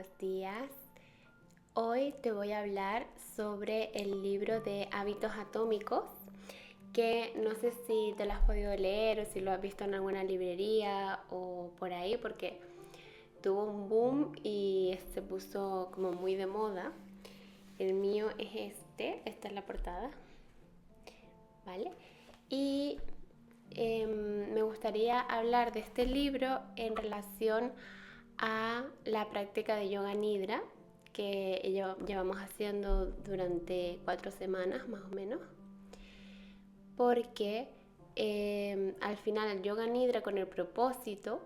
buenos días. Hoy te voy a hablar sobre el libro de Hábitos Atómicos, que no sé si te lo has podido leer o si lo has visto en alguna librería o por ahí, porque tuvo un boom y se puso como muy de moda. El mío es esta es la portada, ¿vale? Y me gustaría hablar de este libro en relación a la práctica de yoga nidra que llevamos haciendo durante 4 semanas más o menos, porque al final el yoga nidra con el propósito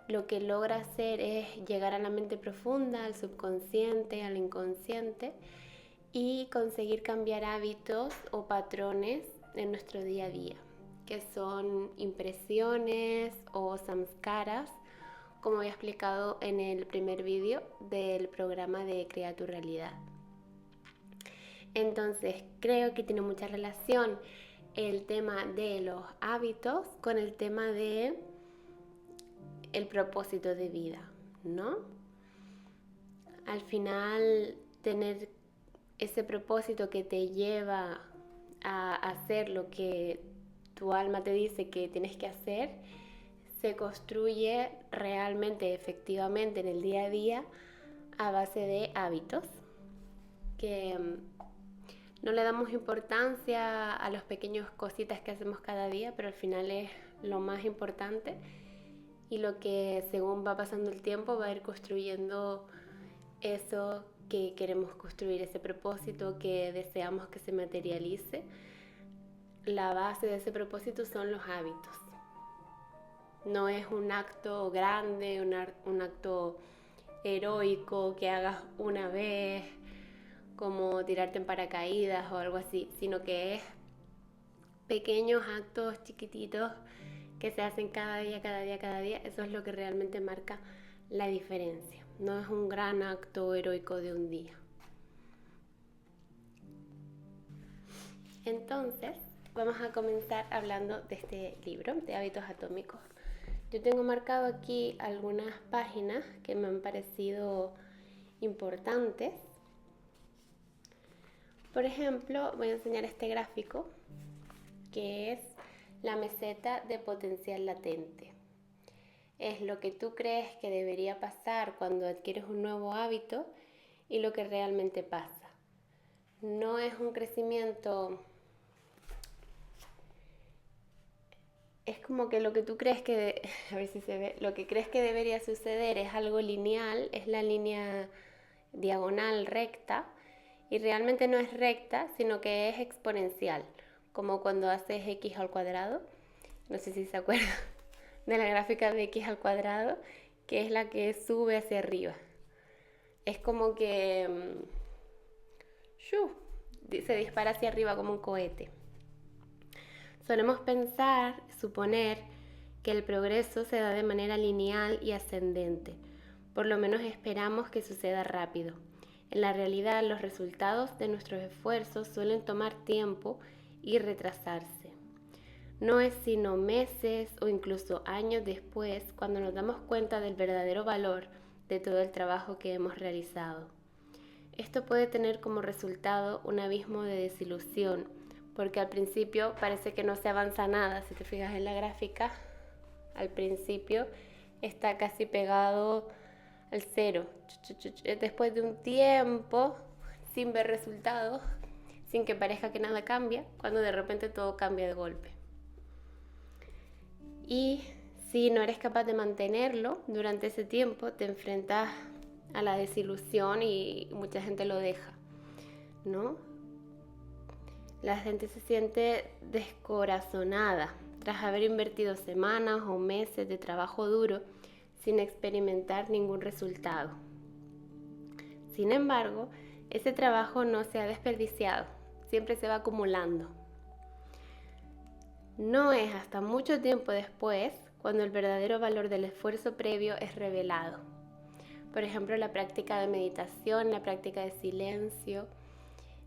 lo que logra hacer es llegar a la mente profunda, al subconsciente, al inconsciente y conseguir cambiar hábitos o patrones en nuestro día a día, que son impresiones o samskaras, como había explicado en el primer vídeo del programa de Crea tu Realidad. Entonces, creo que tiene mucha relación el tema de los hábitos con el tema de el propósito de vida, ¿no? Al final, tener ese propósito que te lleva a hacer lo que tu alma te dice que tienes que hacer, se construye realmente, efectivamente, en el día a día a base de hábitos que no le damos importancia a las pequeñas cositas que hacemos cada día, pero al final es lo más importante y lo que según va pasando el tiempo va a ir construyendo eso que queremos construir, ese propósito que deseamos que se materialice. La base de ese propósito son los hábitos. No es un acto grande, un acto heroico que hagas una vez, como tirarte en paracaídas o algo así, sino que es pequeños actos chiquititos que se hacen cada día, cada día, cada día. Eso es lo que realmente marca la diferencia. No es un gran acto heroico de un día. Entonces, vamos a comenzar hablando de este libro, de Hábitos Atómicos. Yo tengo marcado aquí algunas páginas que me han parecido importantes. Por ejemplo, voy a enseñar este gráfico, que es la meseta de potencial latente. Es lo que tú crees que debería pasar cuando adquieres un nuevo hábito y lo que realmente pasa. No es un crecimiento. Es como que lo que tú crees que, a ver si se ve, lo que crees que debería suceder es algo lineal, es la línea diagonal recta, y realmente no es recta, sino que es exponencial, como cuando haces x al cuadrado. No sé si se acuerdan de la gráfica de x al cuadrado, que es la que sube hacia arriba. Es como que se dispara hacia arriba como un cohete. Solemos suponer que el progreso se da de manera lineal y ascendente. Por lo menos esperamos que suceda rápido. En la realidad, los resultados de nuestros esfuerzos suelen tomar tiempo y retrasarse. No es sino meses o incluso años después cuando nos damos cuenta del verdadero valor de todo el trabajo que hemos realizado. Esto puede tener como resultado un abismo de desilusión, porque al principio parece que no se avanza nada. Si te fijas en la gráfica, al principio está casi pegado al cero. Después de un tiempo sin ver resultados, sin que parezca que nada cambia, cuando de repente todo cambia de golpe. Y si no eres capaz de mantenerlo durante ese tiempo, te enfrentas a la desilusión y mucha gente lo deja, ¿no? La gente se siente descorazonada tras haber invertido semanas o meses de trabajo duro sin experimentar ningún resultado. Sin embargo, ese trabajo no se ha desperdiciado, siempre se va acumulando. No es hasta mucho tiempo después cuando el verdadero valor del esfuerzo previo es revelado. Por ejemplo, la práctica de meditación, la práctica de silencio,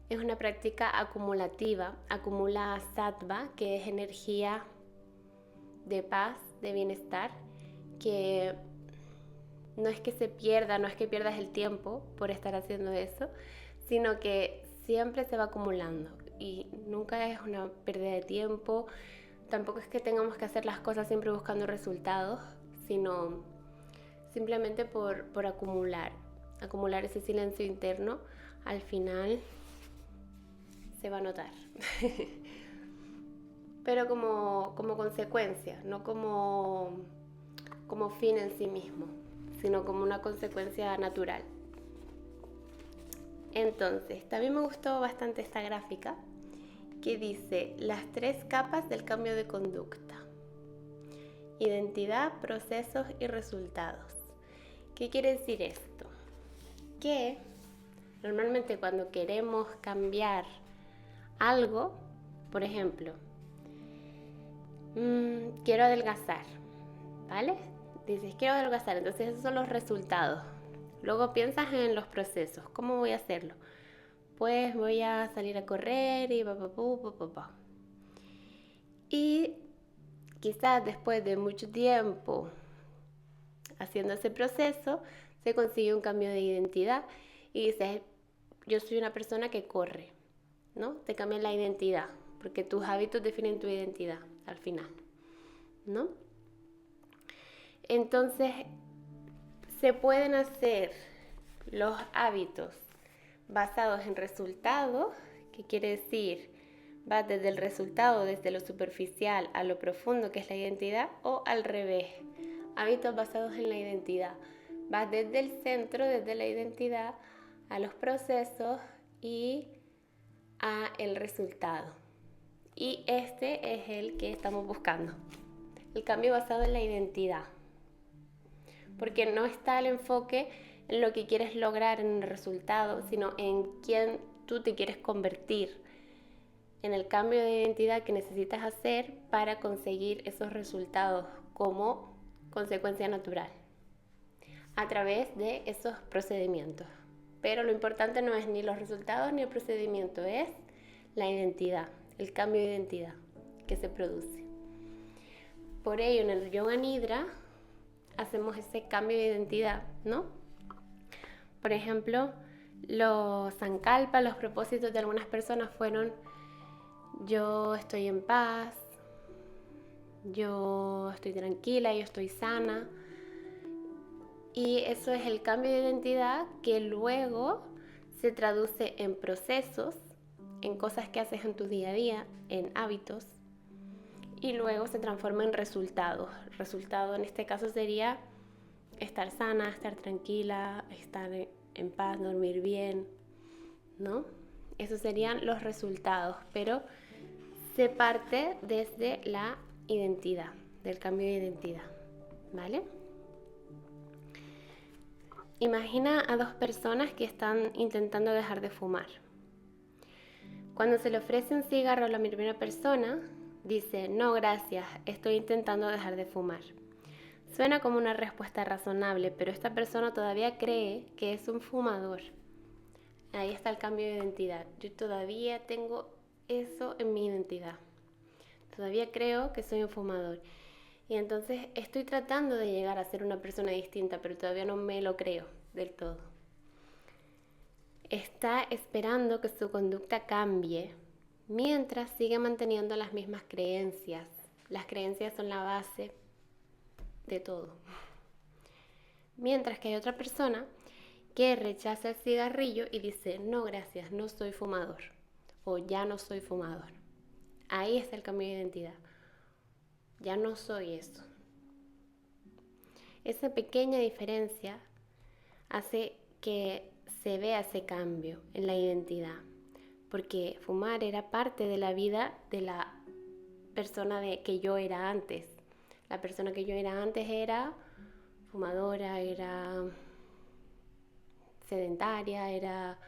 es una práctica acumulativa, acumula sattva, que es energía de paz, de bienestar, que no es que se pierda, no es que pierdas el tiempo por estar haciendo eso, sino que siempre se va acumulando y nunca es una pérdida de tiempo. Tampoco es que tengamos que hacer las cosas siempre buscando resultados, sino simplemente por acumular ese silencio interno. Al final se va a notar. Pero como consecuencia, no como fin en sí mismo, sino como una consecuencia natural. Entonces, también me gustó bastante esta gráfica que dice las 3 capas del cambio de conducta: identidad, procesos y resultados. ¿Qué quiere decir esto? Que normalmente cuando queremos cambiar algo, por ejemplo, quiero adelgazar, ¿vale? Dices, quiero adelgazar, entonces esos son los resultados. Luego piensas en los procesos. ¿Cómo voy a hacerlo? Pues voy a salir a correr y pa. Y quizás después de mucho tiempo haciendo ese proceso, se consigue un cambio de identidad y dices, yo soy una persona que corre, ¿no? Te cambian la identidad, porque tus hábitos definen tu identidad al final, ¿no? Entonces, se pueden hacer los hábitos basados en resultados, que quiere decir, va desde el resultado, desde lo superficial a lo profundo, que es la identidad, o al revés, hábitos basados en la identidad. Va desde el centro, desde la identidad, a los procesos y a el resultado. Y este es el que estamos buscando, el cambio basado en la identidad. Porque no está el enfoque en lo que quieres lograr en el resultado, sino en quién tú te quieres convertir, en el cambio de identidad que necesitas hacer para conseguir esos resultados como consecuencia natural, a través de esos procedimientos. Pero lo importante no es ni los resultados ni el procedimiento, es la identidad, el cambio de identidad que se produce. Por ello, en el Yoga Nidra hacemos ese cambio de identidad, ¿no? Por ejemplo, los sankalpas, los propósitos de algunas personas fueron: yo estoy en paz, yo estoy tranquila, yo estoy sana. Y eso es el cambio de identidad que luego se traduce en procesos, en cosas que haces en tu día a día, en hábitos, y luego se transforma en resultados. Resultado en este caso sería estar sana, estar tranquila, estar en paz, dormir bien, ¿no? Esos serían los resultados, pero se parte desde la identidad, del cambio de identidad, ¿vale? Imagina a 2 personas que están intentando dejar de fumar. Cuando se le ofrece un cigarro a la primera persona, dice: no, gracias, estoy intentando dejar de fumar. Suena como una respuesta razonable, pero esta persona todavía cree que es un fumador. Ahí está el cambio de identidad. Yo todavía tengo eso en mi identidad. Todavía creo que soy un fumador. Y entonces estoy tratando de llegar a ser una persona distinta, pero todavía no me lo creo del todo. Está esperando que su conducta cambie mientras sigue manteniendo las mismas creencias. Las creencias son la base de todo. Mientras que hay otra persona que rechaza el cigarrillo y dice: no, gracias, no soy fumador, o ya no soy fumador. Ahí está el cambio de identidad. Ya no soy eso. Esa pequeña diferencia hace que se vea ese cambio en la identidad, porque fumar era parte de la vida de la persona que yo era antes. La persona que yo era antes era fumadora, era sedentaria, era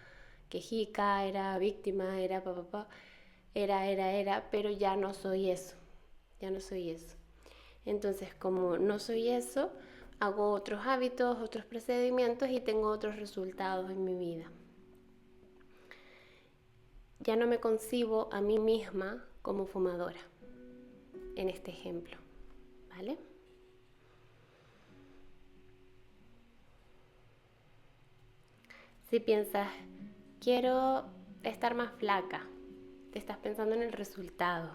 quejica, era víctima, era pero ya no soy eso. Ya no soy eso. Entonces, como no soy eso, hago otros hábitos, otros procedimientos y tengo otros resultados en mi vida. Ya no me concibo a mí misma como fumadora, en este ejemplo, ¿vale? Si piensas, quiero estar más flaca, te estás pensando en el resultado.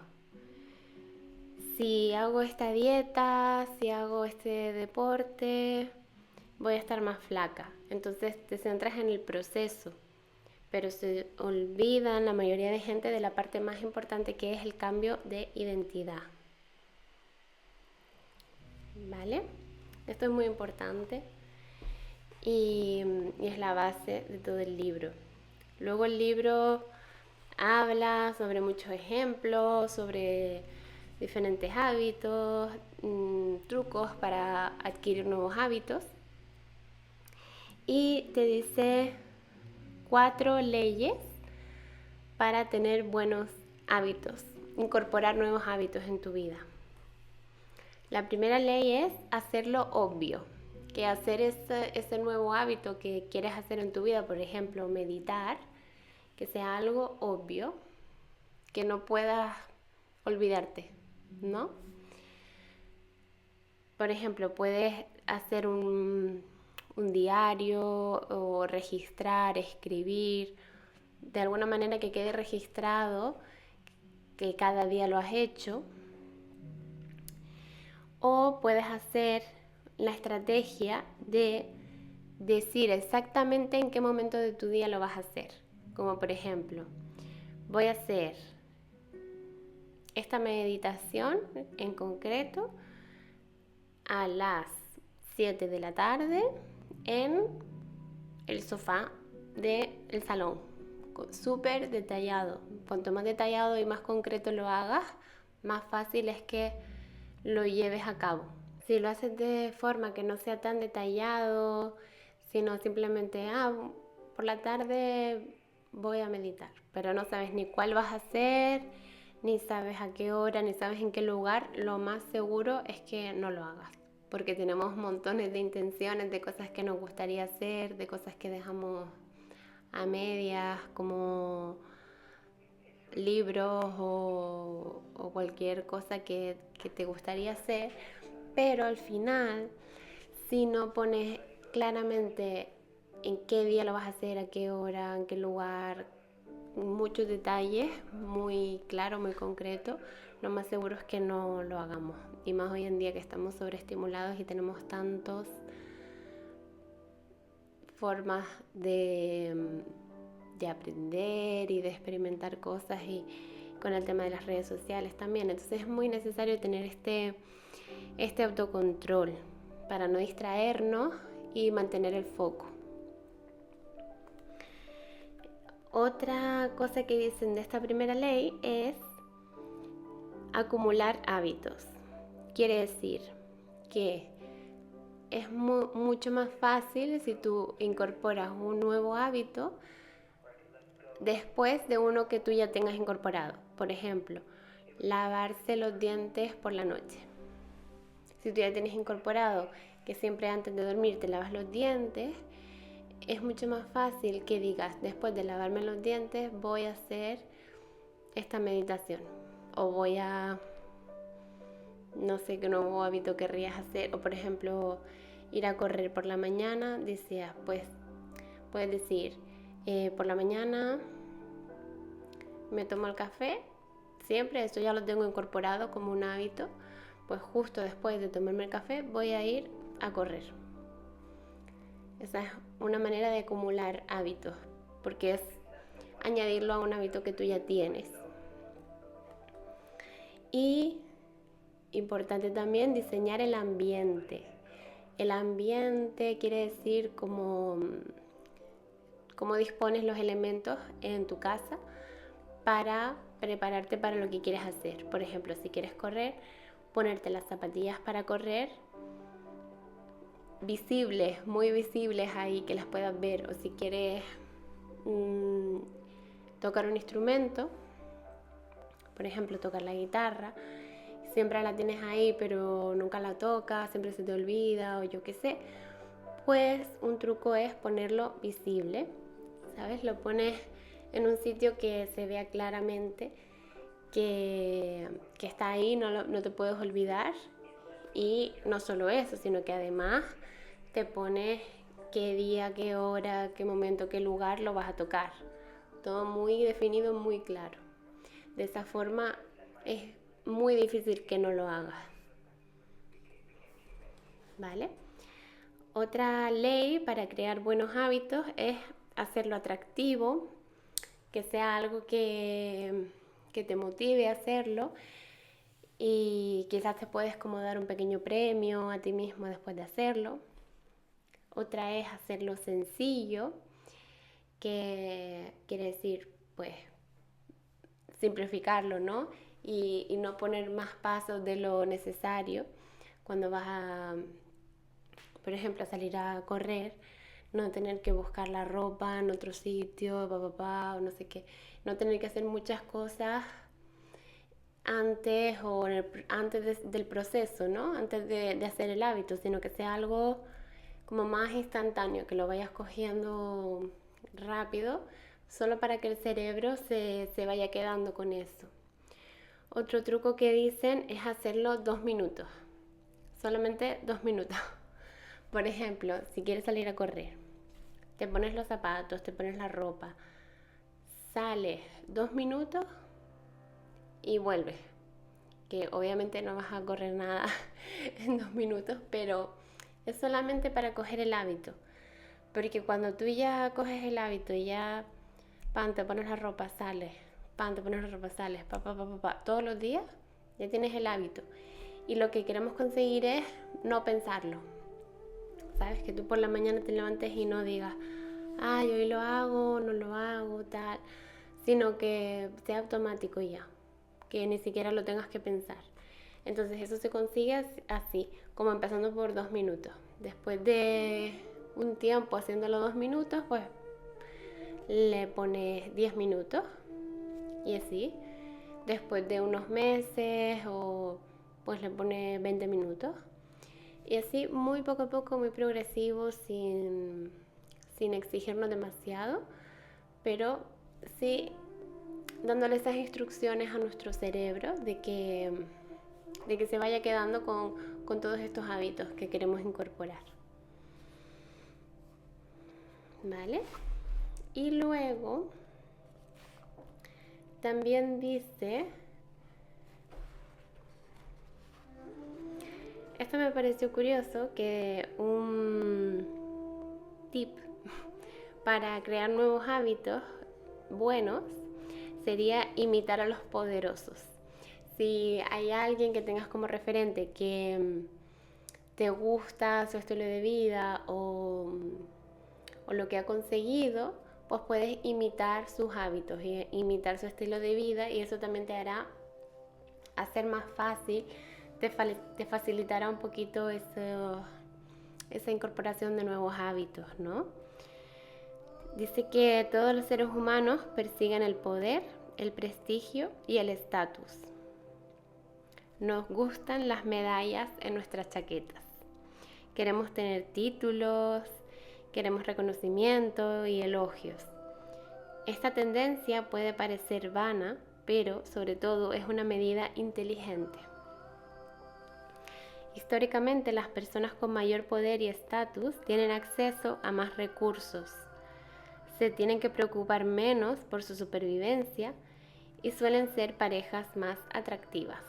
Si hago esta dieta, si hago este deporte, voy a estar más flaca. Entonces te centras en el proceso, pero se olvidan la mayoría de gente de la parte más importante, que es el cambio de identidad. ¿Vale? Esto es muy importante y es la base de todo el libro. Luego el libro habla sobre muchos ejemplos, sobre diferentes hábitos, trucos para adquirir nuevos hábitos, y te dice 4 leyes para tener buenos hábitos, incorporar nuevos hábitos en tu vida. La primera ley es hacerlo obvio, que hacer ese nuevo hábito que quieres hacer en tu vida, por ejemplo, meditar, que sea algo obvio, que no puedas olvidarte, ¿no? Por ejemplo, puedes hacer un diario o registrar, escribir, de alguna manera que quede registrado que cada día lo has hecho. O puedes hacer la estrategia de decir exactamente en qué momento de tu día lo vas a hacer. Como por ejemplo, voy a hacer esta meditación en concreto a las 7 de la tarde en el sofá del salón. Súper detallado. Cuanto más detallado y más concreto lo hagas, más fácil es que lo lleves a cabo. Si lo haces de forma que no sea tan detallado, sino simplemente, por la tarde voy a meditar, pero no sabes ni cuál vas a hacer, ni sabes a qué hora, ni sabes en qué lugar, lo más seguro es que no lo hagas, porque tenemos montones de intenciones, de cosas que nos gustaría hacer, de cosas que dejamos a medias, como libros o cualquier cosa que te gustaría hacer, pero al final, si no pones claramente en qué día lo vas a hacer, a qué hora, en qué lugar, muchos detalles, muy claro, muy concreto, lo más seguro es que no lo hagamos. Y más hoy en día que estamos sobreestimulados y tenemos tantas formas de aprender y de experimentar cosas, y con el tema de las redes sociales también. Entonces es muy necesario tener este autocontrol para no distraernos y mantener el foco. Otra cosa que dicen de esta primera ley es acumular hábitos. Quiere decir que es mucho más fácil si tú incorporas un nuevo hábito después de uno que tú ya tengas incorporado. Por ejemplo, lavarse los dientes por la noche. Si tú ya tienes incorporado que siempre antes de dormir te lavas los dientes, es mucho más fácil que digas, después de lavarme los dientes voy a hacer esta meditación, o voy a, no sé qué nuevo hábito querrías hacer, o por ejemplo ir a correr por la mañana. Decías, pues puedes decir, por la mañana me tomo el café, siempre, esto ya lo tengo incorporado como un hábito, pues justo después de tomarme el café voy a ir a correr. Esa es una manera de acumular hábitos, porque es añadirlo a un hábito que tú ya tienes. Y importante también diseñar el ambiente. El ambiente quiere decir cómo dispones los elementos en tu casa para prepararte para lo que quieres hacer. Por ejemplo, si quieres correr, ponerte las zapatillas para correr visibles, muy visibles ahí, que las puedas ver. O si quieres tocar un instrumento, por ejemplo, tocar la guitarra, siempre la tienes ahí pero nunca la tocas, siempre se te olvida o yo qué sé, pues un truco es ponerlo visible, ¿sabes? Lo pones en un sitio que se vea claramente que está ahí, no te puedes olvidar. Y no solo eso, sino que además te pones qué día, qué hora, qué momento, qué lugar lo vas a tocar. Todo muy definido, muy claro. De esa forma es muy difícil que no lo hagas. ¿Vale? Otra ley para crear buenos hábitos es hacerlo atractivo, que sea algo que te motive a hacerlo, y quizás te puedes como dar un pequeño premio a ti mismo después de hacerlo. Otra es hacerlo sencillo, que quiere decir pues simplificarlo, ¿no? Y no poner más pasos de lo necesario cuando vas a, por ejemplo, a salir a correr, no tener que buscar la ropa en otro sitio, o no sé qué, no tener que hacer muchas cosas antes o del proceso, ¿no? Antes de hacer el hábito, sino que sea algo como más instantáneo, que lo vayas cogiendo rápido, solo para que el cerebro se vaya quedando con eso. Otro truco que dicen es hacerlo 2 minutos, solamente 2 minutos. Por ejemplo, si quieres salir a correr, te pones los zapatos, te pones la ropa, sales 2 minutos y vuelves. Que obviamente no vas a correr nada en 2 minutos, pero es solamente para coger el hábito. Porque cuando tú ya coges el hábito y ya, pan, te pones la ropa, sales, pan, te pones la ropa, sales, todos los días, ya tienes el hábito. Y lo que queremos conseguir es no pensarlo. ¿Sabes? Que tú por la mañana te levantes y no digas, ay, hoy lo hago, no lo hago, tal. Sino que sea automático ya. Que ni siquiera lo tengas que pensar. Entonces eso se consigue así, como empezando por 2 minutos. Después de un tiempo haciéndolo 2 minutos, pues le pones 10 minutos y así. Después de unos meses o pues le pones 20 minutos. Y así muy poco a poco, muy progresivo, sin exigirnos demasiado, pero sí dándole esas instrucciones a nuestro cerebro de que se vaya quedando con todos estos hábitos que queremos incorporar. ¿Vale? Y luego también dice, esto me pareció curioso, que un tip para crear nuevos hábitos buenos sería imitar a los poderosos. Si hay alguien que tengas como referente que te gusta su estilo de vida o lo que ha conseguido, pues puedes imitar sus hábitos, imitar su estilo de vida, y eso también te hará hacer más fácil, te facilitará un poquito esa incorporación de nuevos hábitos, ¿no? Dice que todos los seres humanos persiguen el poder, el prestigio y el estatus. Nos gustan las medallas en nuestras chaquetas. Queremos tener títulos, queremos reconocimiento y elogios. Esta tendencia puede parecer vana, pero sobre todo es una medida inteligente. Históricamente, las personas con mayor poder y estatus tienen acceso a más recursos. Se tienen que preocupar menos por su supervivencia y suelen ser parejas más atractivas.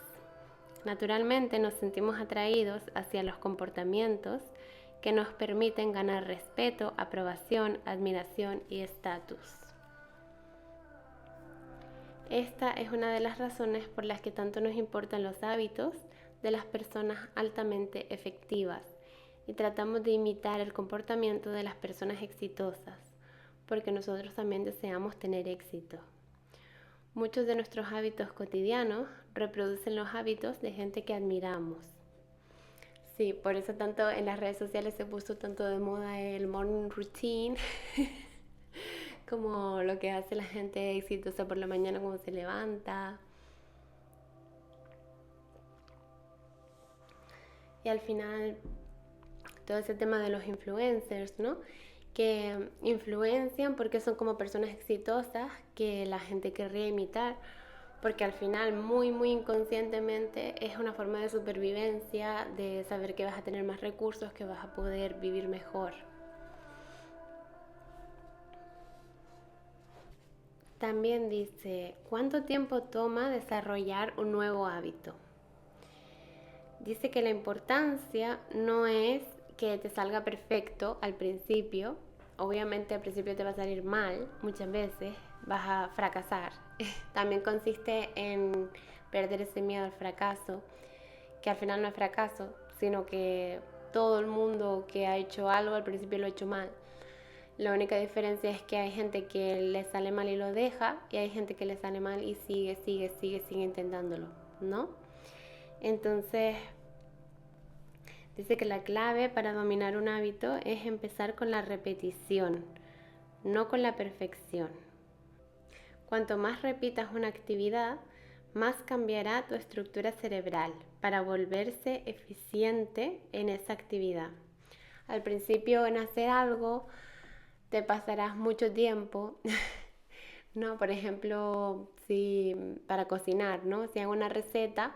Naturalmente nos sentimos atraídos hacia los comportamientos que nos permiten ganar respeto, aprobación, admiración y estatus. Esta es una de las razones por las que tanto nos importan los hábitos de las personas altamente efectivas y tratamos de imitar el comportamiento de las personas exitosas, porque nosotros también deseamos tener éxito. Muchos de nuestros hábitos cotidianos reproducen los hábitos de gente que admiramos. Sí, por eso tanto en las redes sociales se puso tanto de moda el morning routine, como lo que hace la gente exitosa por la mañana cuando se levanta. Y al final, todo ese tema de los influencers, ¿no? Que influencian porque son como personas exitosas que la gente querría imitar, porque al final muy inconscientemente es una forma de supervivencia, de saber que vas a tener más recursos, que vas a poder vivir mejor. También dice, ¿cuánto tiempo toma desarrollar un nuevo hábito? Dice que la importancia no es que te salga perfecto al principio. Obviamente al principio te va a salir mal, muchas veces vas a fracasar. También consiste en perder ese miedo al fracaso, que al final no es fracaso, sino que todo el mundo que ha hecho algo al principio lo ha hecho mal. La única diferencia es que hay gente que le sale mal y lo deja, y hay gente que le sale mal y sigue intentándolo, ¿no? Entonces, dice que la clave para dominar un hábito es empezar con la repetición, no con la perfección. Cuanto más repitas una actividad, más cambiará tu estructura cerebral para volverse eficiente en esa actividad. Al principio, en hacer algo, te pasarás mucho tiempo, ¿no? Por ejemplo, si para cocinar, ¿no? Si hago una receta,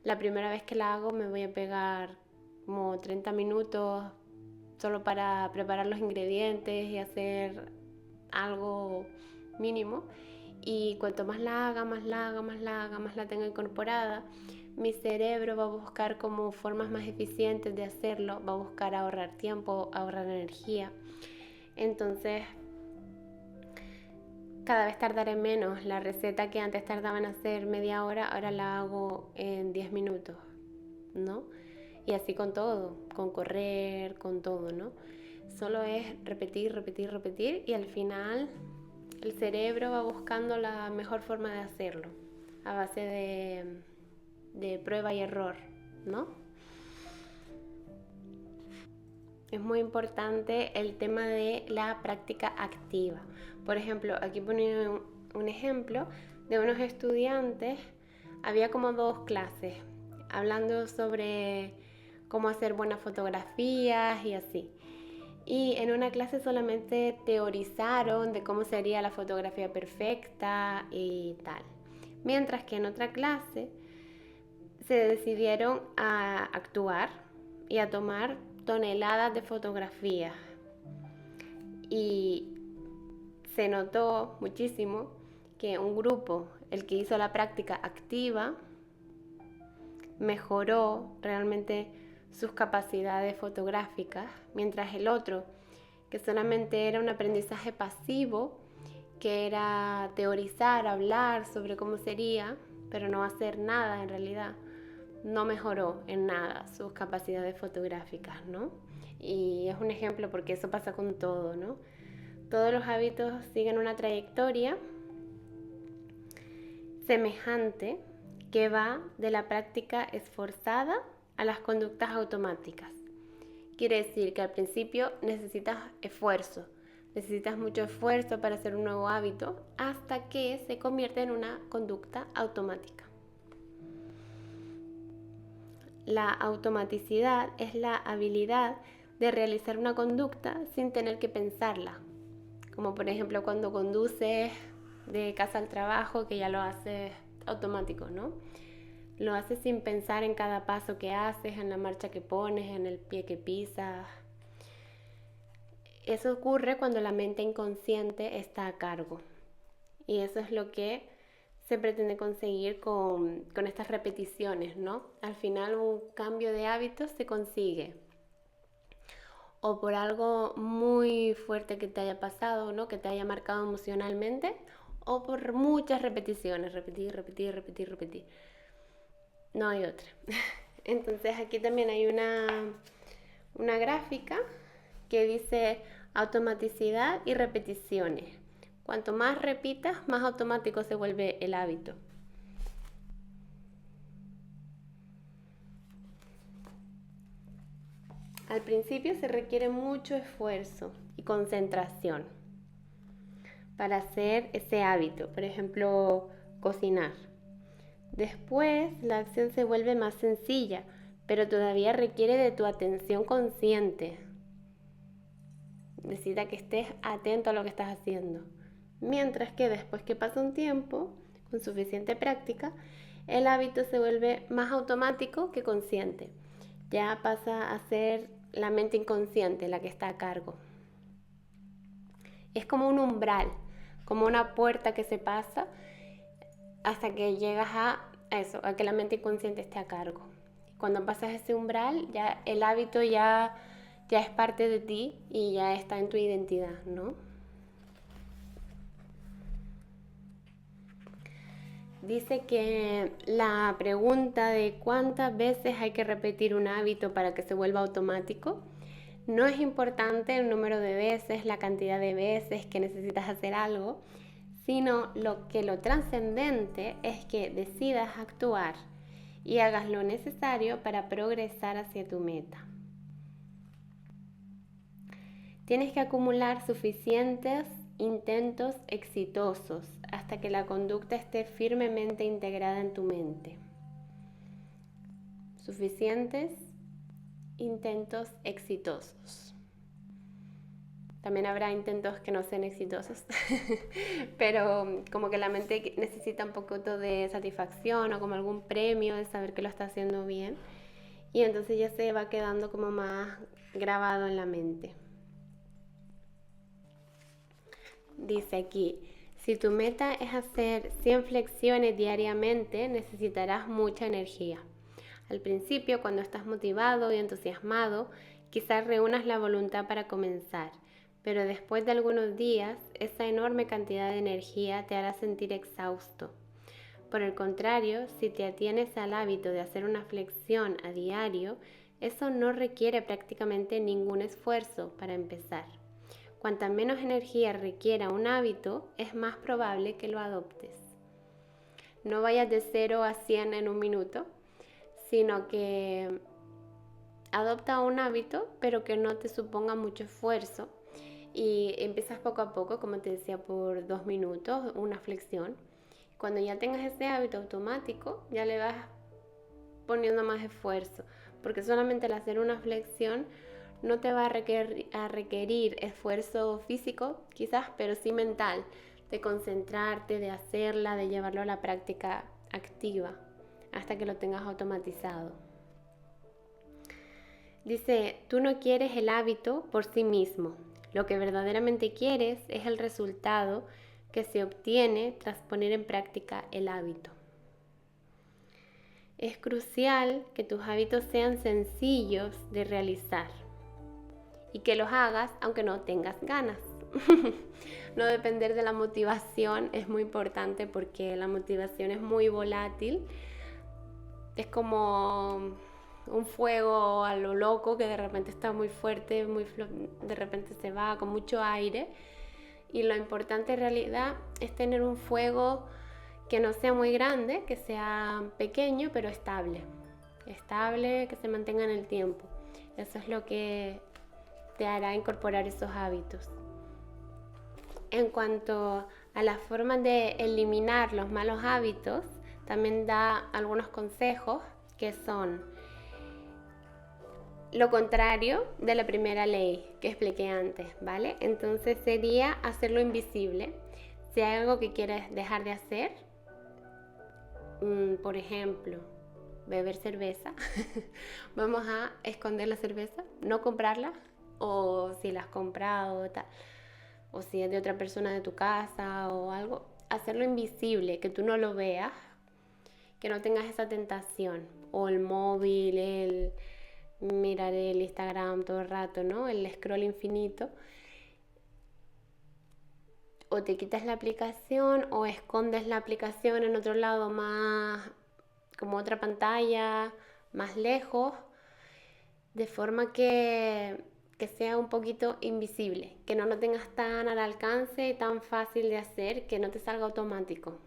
la primera vez que la hago me voy a pegar como 30 minutos solo para preparar los ingredientes y hacer algo mínimo. Y cuanto más la haga, más la tenga incorporada, mi cerebro va a buscar como formas más eficientes de hacerlo, va a buscar ahorrar tiempo, ahorrar energía. Entonces, cada vez tardaré menos. La receta que antes tardaba en hacer media hora, ahora la hago en 10 minutos, ¿no? Y así con todo, con correr, con todo, ¿no? Solo es repetir y al final el cerebro va buscando la mejor forma de hacerlo a base de prueba y error, ¿no? Es muy importante el tema de la práctica activa. Por ejemplo, aquí pone un ejemplo de unos estudiantes. Había como 2 clases hablando sobre cómo hacer buenas fotografías y así. Y en una clase solamente teorizaron de cómo sería la fotografía perfecta y tal. Mientras que en otra clase se decidieron a actuar y a tomar toneladas de fotografías. Y se notó muchísimo que un grupo, el que hizo la práctica activa, mejoró realmente sus capacidades fotográficas, mientras el otro, que solamente era un aprendizaje pasivo, que era teorizar, hablar sobre cómo sería, pero no hacer nada en realidad, no mejoró en nada sus capacidades fotográficas, ¿no? Y es un ejemplo porque eso pasa con todo, ¿no? Todos los hábitos siguen una trayectoria semejante que va de la práctica esforzada a las conductas automáticas. Quiere decir que al principio necesitas esfuerzo, necesitas mucho esfuerzo para hacer un nuevo hábito hasta que se convierte en una conducta automática. La automaticidad es la habilidad de realizar una conducta sin tener que pensarla, como por ejemplo cuando conduces de casa al trabajo, que ya lo haces automático, ¿no? Lo haces sin pensar en cada paso que haces, en la marcha que pones, en el pie que pisas. Eso ocurre cuando la mente inconsciente está a cargo. Y eso es lo que se pretende conseguir con estas repeticiones, ¿no? Al final un cambio de hábitos se consigue o por algo muy fuerte que te haya pasado, ¿no? Que te haya marcado emocionalmente, o por muchas repeticiones, repetir. No hay otra. Entonces aquí también hay una gráfica que dice automaticidad y repeticiones. Cuanto más repitas, más automático se vuelve el hábito. Al principio se requiere mucho esfuerzo y concentración para hacer ese hábito, por ejemplo, cocinar. Después la acción se vuelve más sencilla, pero todavía requiere de tu atención consciente. Necesita que estés atento a lo que estás haciendo. Mientras que después que pasa un tiempo, con suficiente práctica, el hábito se vuelve más automático que consciente. Ya pasa a ser la mente inconsciente la que está a cargo. Es como un umbral, como una puerta que se pasa hasta que llegas a eso, a que la mente inconsciente esté a cargo. Cuando pasas ese umbral, ya el hábito ya es parte de ti y ya está en tu identidad, ¿no? Dice que la pregunta de cuántas veces hay que repetir un hábito para que se vuelva automático, no es importante el número de veces, la cantidad de veces que necesitas hacer algo, sino lo trascendente es que decidas actuar y hagas lo necesario para progresar hacia tu meta. Tienes que acumular suficientes intentos exitosos hasta que la conducta esté firmemente integrada en tu mente. Suficientes intentos exitosos. También habrá intentos que no sean exitosos, pero como que la mente necesita un poco de satisfacción o como algún premio de saber que lo está haciendo bien, y entonces ya se va quedando como más grabado en la mente. Dice aquí, si tu meta es hacer 100 flexiones diariamente, necesitarás mucha energía. Al principio, cuando estás motivado y entusiasmado, quizás reúnas la voluntad para comenzar, pero después de algunos días, esa enorme cantidad de energía te hará sentir exhausto. Por el contrario, si te atienes al hábito de hacer una flexión a diario, eso no requiere prácticamente ningún esfuerzo para empezar. Cuanta menos energía requiera un hábito, es más probable que lo adoptes. No vayas de 0 a 100 en un minuto, sino que adopta un hábito, pero que no te suponga mucho esfuerzo. Y empiezas poco a poco, como te decía, por 2 minutos, una flexión. Cuando ya tengas ese hábito automático, ya le vas poniendo más esfuerzo, porque solamente al hacer una flexión no te va a requerir esfuerzo físico, quizás, pero sí mental, de concentrarte, de hacerla, de llevarlo a la práctica activa, hasta que lo tengas automatizado. Dice, tú no quieres el hábito por sí mismo. Lo que verdaderamente quieres es el resultado que se obtiene tras poner en práctica el hábito. Es crucial que tus hábitos sean sencillos de realizar y que los hagas aunque no tengas ganas. No depender de la motivación es muy importante, porque la motivación es muy volátil. Es como un fuego a lo loco que de repente está muy fuerte, de repente se va con mucho aire. Y lo importante en realidad es tener un fuego que no sea muy grande, que sea pequeño pero estable, que se mantenga en el tiempo. Eso es lo que te hará incorporar esos hábitos. En cuanto a la forma de eliminar los malos hábitos, también da algunos consejos que son lo contrario de la primera ley que expliqué antes, ¿vale? Entonces sería hacerlo invisible. Si hay algo que quieres dejar de hacer, por ejemplo, beber cerveza, vamos a esconder la cerveza, no comprarla, o si la has comprado, tal, o si es de otra persona de tu casa o algo, hacerlo invisible, que tú no lo veas, que no tengas esa tentación, o el móvil, el mirar el Instagram todo el rato, ¿no? El scroll infinito. O te quitas la aplicación o escondes la aplicación en otro lado, más como otra pantalla, más lejos, de forma que sea un poquito invisible, que no lo tengas tan al alcance y tan fácil de hacer, que no te salga automático.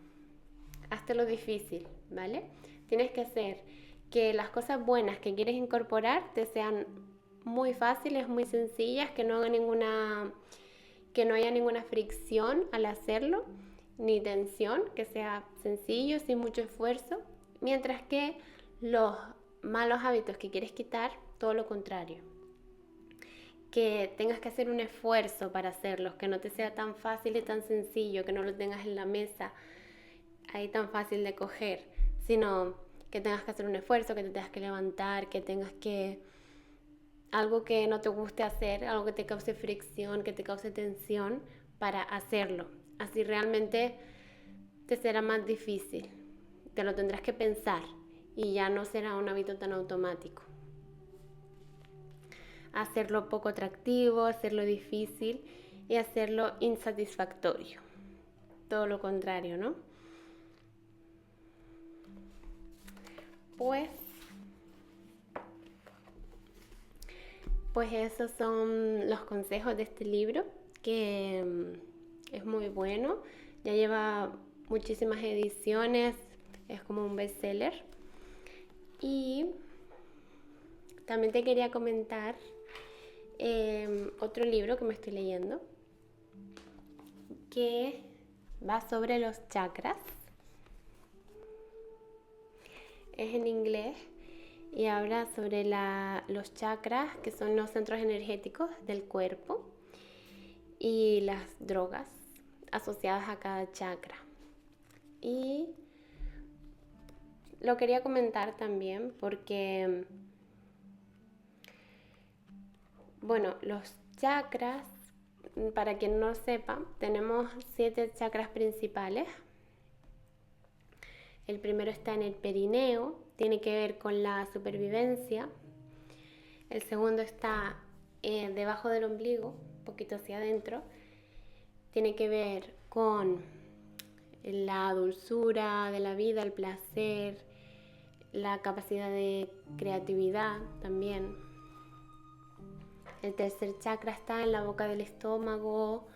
Hazte lo difícil, ¿vale? Tienes que hacer que las cosas buenas que quieres incorporar te sean muy fáciles, muy sencillas, que no haya ninguna fricción al hacerlo, ni tensión, que sea sencillo, sin mucho esfuerzo, mientras que los malos hábitos que quieres quitar, todo lo contrario. Que tengas que hacer un esfuerzo para hacerlos, que no te sea tan fácil y tan sencillo, que no lo tengas en la mesa ahí tan fácil de coger, sino que tengas que hacer un esfuerzo, que te tengas que levantar, que tengas que algo que no te guste hacer, algo que te cause fricción, que te cause tensión para hacerlo. Así realmente te será más difícil. Te lo tendrás que pensar y ya no será un hábito tan automático. Hacerlo poco atractivo, hacerlo difícil y hacerlo insatisfactorio. Todo lo contrario, ¿no? Pues esos son los consejos de este libro, que es muy bueno. Ya lleva muchísimas ediciones, es como un bestseller. Y también te quería comentar otro libro que me estoy leyendo, que va sobre los chakras. Es en inglés y habla sobre los chakras, que son los centros energéticos del cuerpo, y las drogas asociadas a cada chakra. Y lo quería comentar también porque, bueno, los chakras, para quien no sepa, tenemos 7 chakras principales. El primero está en el perineo, tiene que ver con la supervivencia. El segundo está debajo del ombligo, un poquito hacia adentro. Tiene que ver con la dulzura de la vida, el placer, la capacidad de creatividad también. El tercer chakra está en la boca del estómago.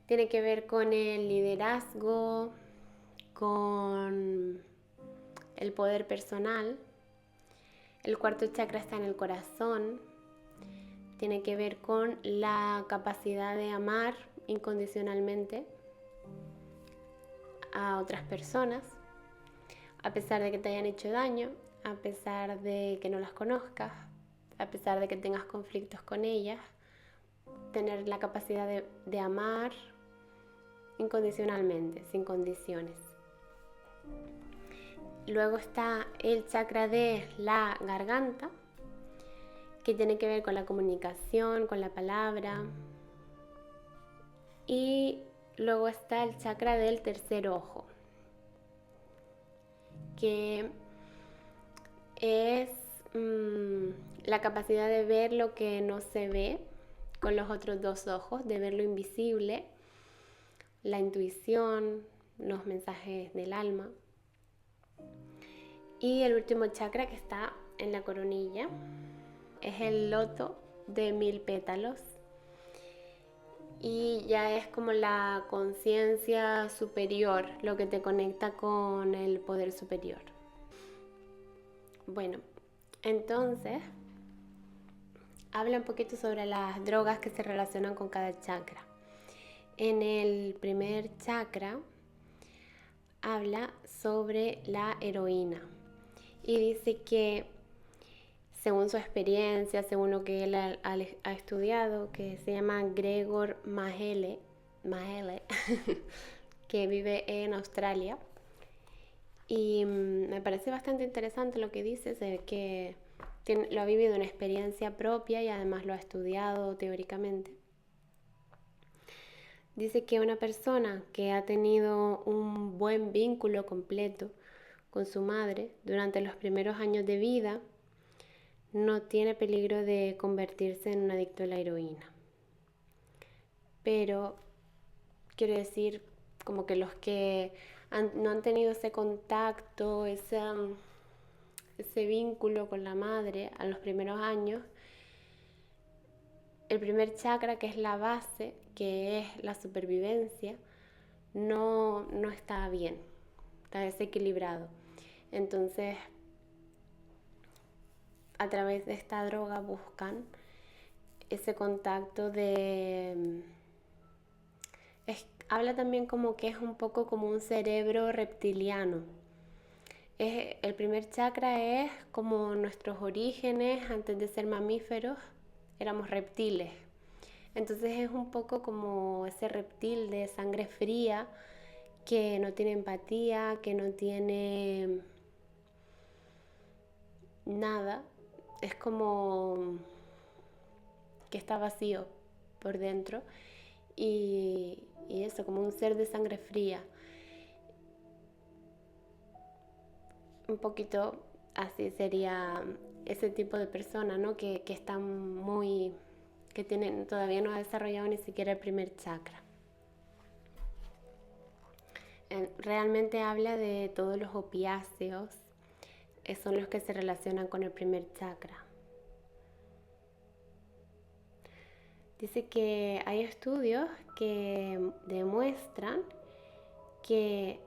Tiene que ver con el liderazgo, con el poder personal. El cuarto chakra está en el corazón. Tiene que ver con la capacidad de amar incondicionalmente a otras personas, a pesar de que te hayan hecho daño, a pesar de que no las conozcas, a pesar de que tengas conflictos con ellas. Tener la capacidad de amar incondicionalmente, sin condiciones. Luego está el chakra de la garganta, que tiene que ver con la comunicación, con la palabra. Y luego está el chakra del tercer ojo, que es la capacidad de ver lo que no se ve con los otros 2 ojos, de ver lo invisible, la intuición, los mensajes del alma. Y el último chakra, que está en la coronilla, es el loto de 1000 pétalos. Y ya es como la conciencia superior, lo que te conecta con el poder superior. Bueno, entonces habla un poquito sobre las drogas que se relacionan con cada chakra. En el primer chakra habla sobre la heroína y dice que, según su experiencia, según lo que él ha estudiado, que se llama Gregor Mahele, que vive en Australia, y me parece bastante interesante lo que dice, que lo ha vivido en experiencia propia y además lo ha estudiado teóricamente. Dice que una persona que ha tenido un buen vínculo completo con su madre durante los primeros años de vida no tiene peligro de convertirse en un adicto a la heroína. Pero quiero decir, como que los que no han tenido ese contacto, ese vínculo con la madre a los primeros años, el primer chakra, que es la base, que es la supervivencia, no está bien, está desequilibrado. Entonces, a través de esta droga buscan ese contacto de... habla también como que es un poco como un cerebro reptiliano. El primer chakra es como nuestros orígenes, antes de ser mamíferos, éramos reptiles. Entonces es un poco como ese reptil de sangre fría que no tiene empatía, que no tiene nada. Es como que está vacío por dentro y eso, como un ser de sangre fría. Un poquito así sería ese tipo de persona, ¿no? Que están muy, que tienen, todavía no ha desarrollado ni siquiera el primer chakra. Realmente habla de todos los opiáceos, son los que se relacionan con el primer chakra. Dice que hay estudios que demuestran que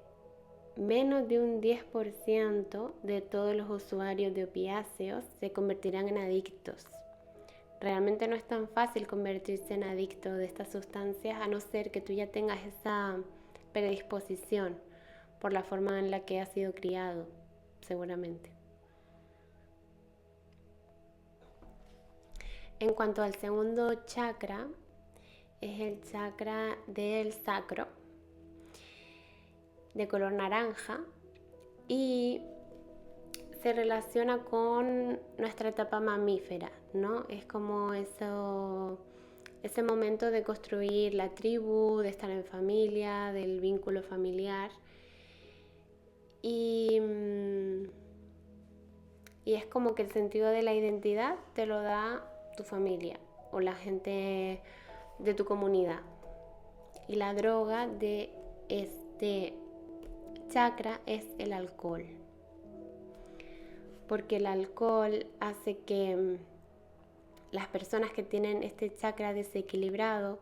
menos de un 10% de todos los usuarios de opiáceos se convertirán en adictos. Realmente no es tan fácil convertirse en adicto de estas sustancias, a no ser que tú ya tengas esa predisposición por la forma en la que has sido criado, seguramente. En cuanto al segundo chakra, es el chakra del sacro, de color naranja, y se relaciona con nuestra etapa mamífera, ¿no? Es como ese momento de construir la tribu, de estar en familia, del vínculo familiar. Y es como que el sentido de la identidad te lo da tu familia o la gente de tu comunidad. Y la droga de este chakra es el alcohol. Porque el alcohol hace que las personas que tienen este chakra desequilibrado,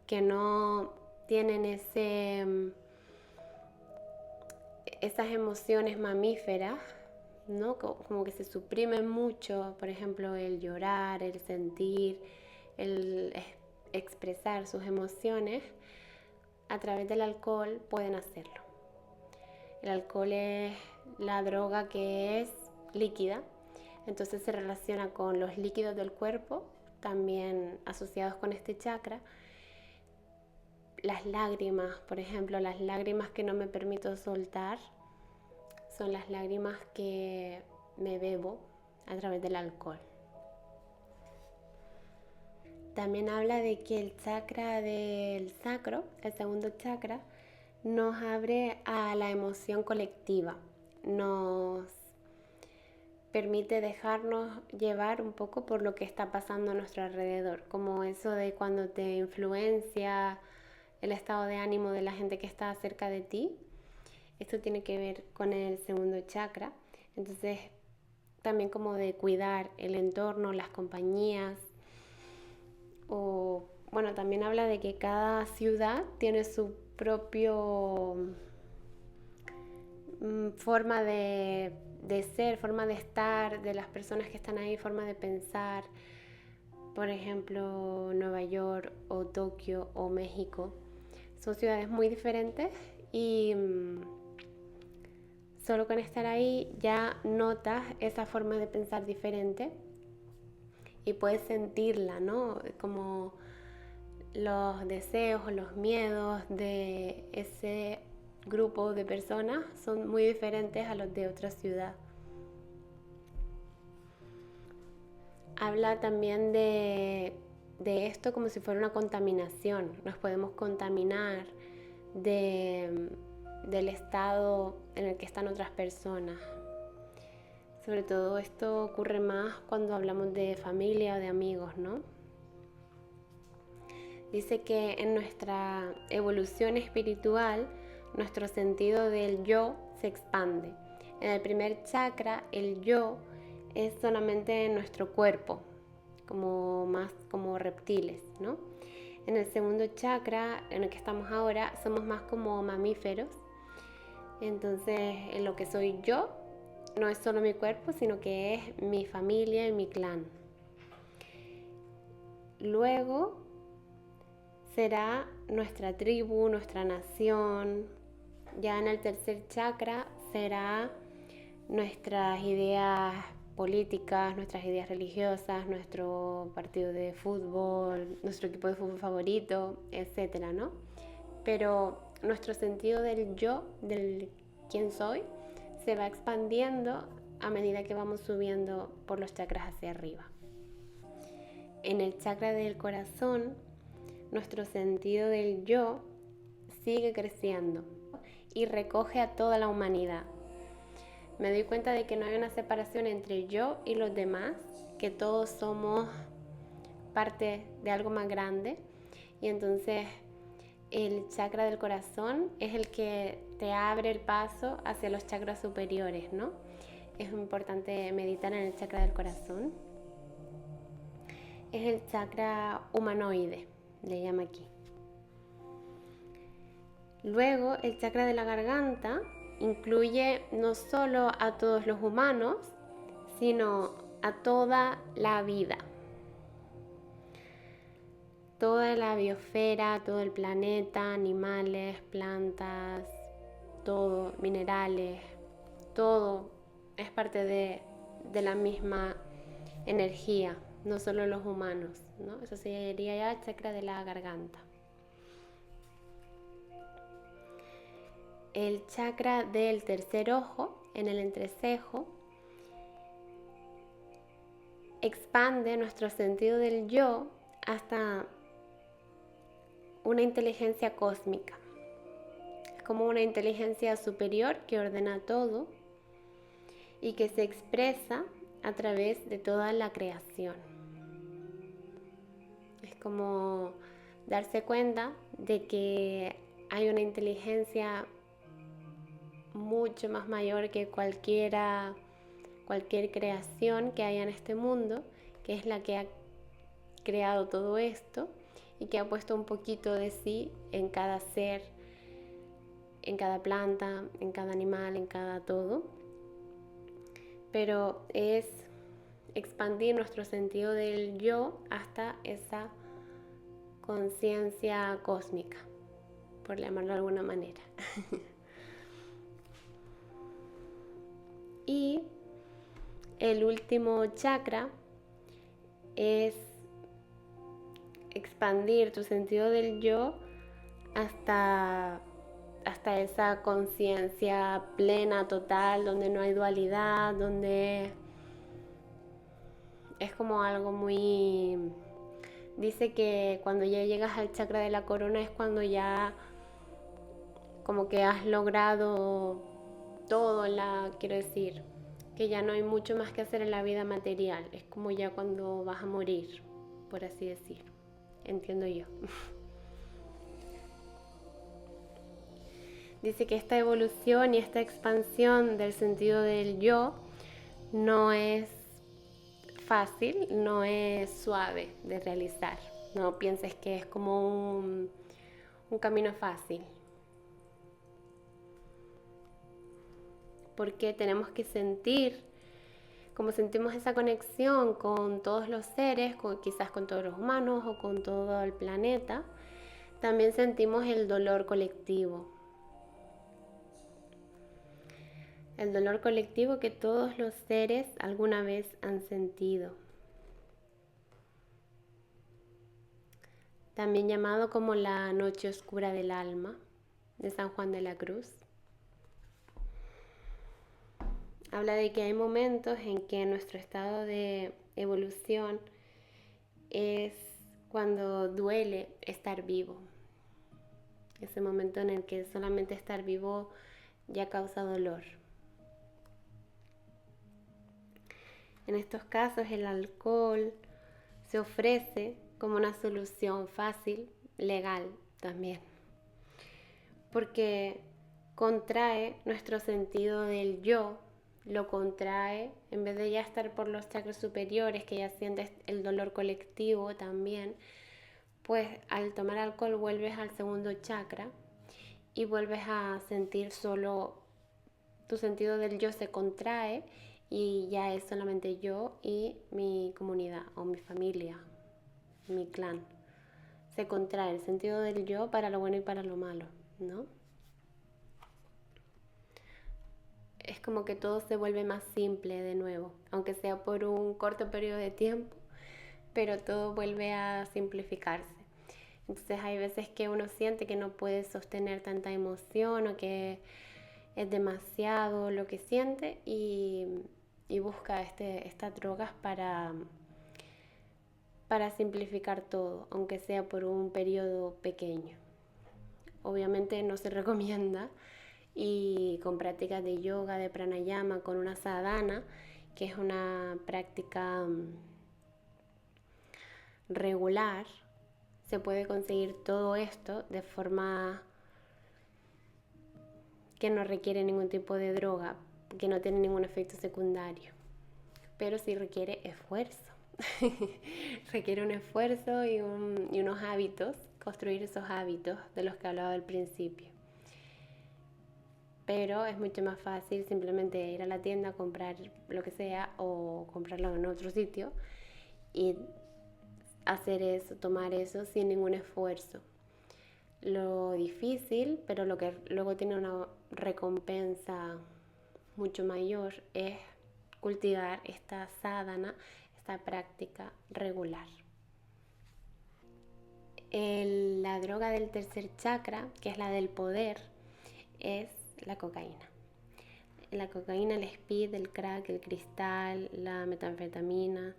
que no tienen esas emociones mamíferas, ¿no? Como que se suprimen mucho, por ejemplo, el llorar, el sentir, el expresar sus emociones, a través del alcohol pueden hacerlo. El alcohol es la droga que es líquida, entonces se relaciona con los líquidos del cuerpo, también asociados con este chakra. Las lágrimas, por ejemplo, las lágrimas que no me permito soltar son las lágrimas que me bebo a través del alcohol. También habla de que el chakra del sacro, el segundo chakra, nos abre a la emoción colectiva, nos permite dejarnos llevar un poco por lo que está pasando a nuestro alrededor, como eso de cuando te influencia el estado de ánimo de la gente que está cerca de ti. Esto tiene que ver con el segundo chakra, entonces también como de cuidar el entorno, las compañías, o bueno, también habla de que cada ciudad tiene su propio forma de ser, forma de estar, de las personas que están ahí, forma de pensar. Por ejemplo, Nueva York o Tokio o México son ciudades muy diferentes y solo con estar ahí ya notas esa forma de pensar diferente y puedes sentirla, ¿no? Como los deseos o los miedos de ese grupo de personas son muy diferentes a los de otra ciudad. Habla también de esto como si fuera una contaminación. Nos podemos contaminar del estado en el que están otras personas. Sobre todo esto ocurre más cuando hablamos de familia o de amigos, ¿no? Dice que en nuestra evolución espiritual, nuestro sentido del yo se expande. En el primer chakra, el yo es solamente nuestro cuerpo, más como reptiles, ¿no? En el segundo chakra, en el que estamos ahora, somos más como mamíferos. Entonces, en lo que soy yo, no es solo mi cuerpo, sino que es mi familia y mi clan. Luego será nuestra tribu, nuestra nación. Ya en el tercer chakra será nuestras ideas políticas, nuestras ideas religiosas, nuestro partido de fútbol, nuestro equipo de fútbol favorito, etcétera, ¿no? Pero nuestro sentido del yo, del quién soy, se va expandiendo a medida que vamos subiendo por los chakras hacia arriba. En el chakra del corazón nuestro sentido del yo sigue creciendo y recoge a toda la humanidad. Me doy cuenta de que no hay una separación entre yo y los demás, que todos somos parte de algo más grande. Y entonces el chakra del corazón es el que te abre el paso hacia los chakras superiores, ¿no? Es importante meditar en el chakra del corazón. Es el chakra humanoide, le llama aquí. Luego, el chakra de la garganta incluye no solo a todos los humanos, sino a toda la vida. Toda la biosfera, todo el planeta, animales, plantas, todo, minerales, todo es parte de la misma energía, no solo los humanos, ¿no? Eso sería ya el chakra de la garganta. El chakra del tercer ojo, en el entrecejo, expande nuestro sentido del yo hasta una inteligencia cósmica. Es como una inteligencia superior que ordena todo y que se expresa a través de toda la creación. Es como darse cuenta de que hay una inteligencia mucho más mayor que cualquier creación que haya en este mundo, que es la que ha creado todo esto y que ha puesto un poquito de sí en cada ser, en cada planta, en cada animal, en cada todo. Pero es expandir nuestro sentido del yo hasta esa conciencia cósmica, por llamarlo de alguna manera. Y el último chakra es expandir tu sentido del yo hasta esa conciencia plena, total, donde no hay dualidad, donde es como algo muy... Dice que cuando ya llegas al chakra de la corona es cuando ya como que has logrado todo, quiero decir, que ya no hay mucho más que hacer en la vida material. Es como ya cuando vas a morir, por así decir. Entiendo yo. Dice que esta evolución y esta expansión del sentido del yo no es fácil, no es suave de realizar. No pienses que es como un camino fácil. Porque tenemos que sentir, como sentimos esa conexión con todos los seres, quizás con todos los humanos o con todo el planeta, también sentimos el dolor colectivo. El dolor colectivo que todos los seres alguna vez han sentido. También llamado como la noche oscura del alma de San Juan de la Cruz. Habla de que hay momentos en que nuestro estado de evolución es cuando duele estar vivo. Ese momento en el que solamente estar vivo ya causa dolor. En estos casos el alcohol se ofrece como una solución fácil, legal también, porque contrae nuestro sentido del yo, lo contrae, en vez de ya estar por los chakras superiores, que ya sientes el dolor colectivo también, pues al tomar alcohol vuelves al segundo chakra y vuelves a sentir solo tu sentido del yo se contrae y ya es solamente yo y mi comunidad o mi familia, mi clan. Se contrae el sentido del yo para lo bueno y para lo malo, ¿no? Es como que todo se vuelve más simple de nuevo, aunque sea por un corto periodo de tiempo, pero todo vuelve a simplificarse. Entonces hay veces que uno siente que no puede sostener tanta emoción o que es demasiado lo que siente y busca estas drogas para simplificar todo, aunque sea por un periodo pequeño. Obviamente no se recomienda, y con prácticas de yoga, de pranayama, con una sadhana, que es una práctica regular, se puede conseguir todo esto de forma que no requiere ningún tipo de droga, que no tiene ningún efecto secundario, pero sí requiere esfuerzo. Requiere un esfuerzo y unos hábitos, construir esos hábitos de los que hablaba al principio. Pero es mucho más fácil simplemente ir a la tienda, comprar lo que sea o comprarlo en otro sitio y hacer eso, tomar eso sin ningún esfuerzo. Lo difícil, pero lo que luego tiene una recompensa mucho mayor, es cultivar esta sadhana, esta práctica regular. La droga del tercer chakra, que es la del poder, es la cocaína. La cocaína, el speed, el crack, el cristal, la metanfetamina,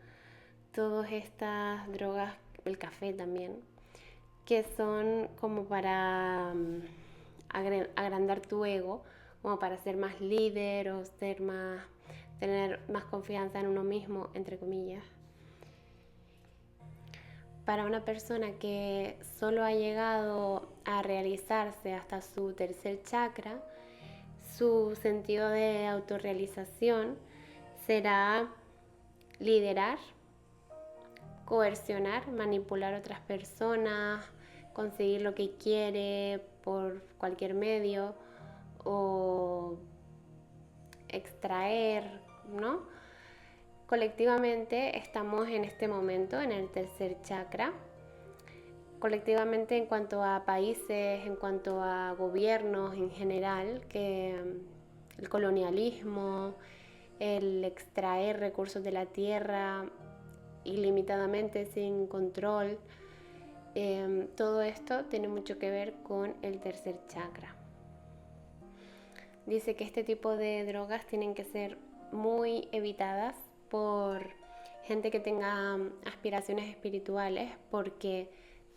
todas estas drogas, el café también, que son como para agrandar tu ego, como para ser más líder o tener más confianza en uno mismo, entre comillas. Para una persona que solo ha llegado a realizarse hasta su tercer chakra, su sentido de autorrealización será liderar, coercionar, manipular a otras personas, conseguir lo que quiere por cualquier medio o extraer, ¿no? Colectivamente estamos en este momento en el tercer chakra. Colectivamente, en cuanto a países, en cuanto a gobiernos en general, que el colonialismo, el extraer recursos de la tierra ilimitadamente sin control, todo esto tiene mucho que ver con el tercer chakra. Dice que este tipo de drogas tienen que ser muy evitadas por gente que tenga aspiraciones espirituales, porque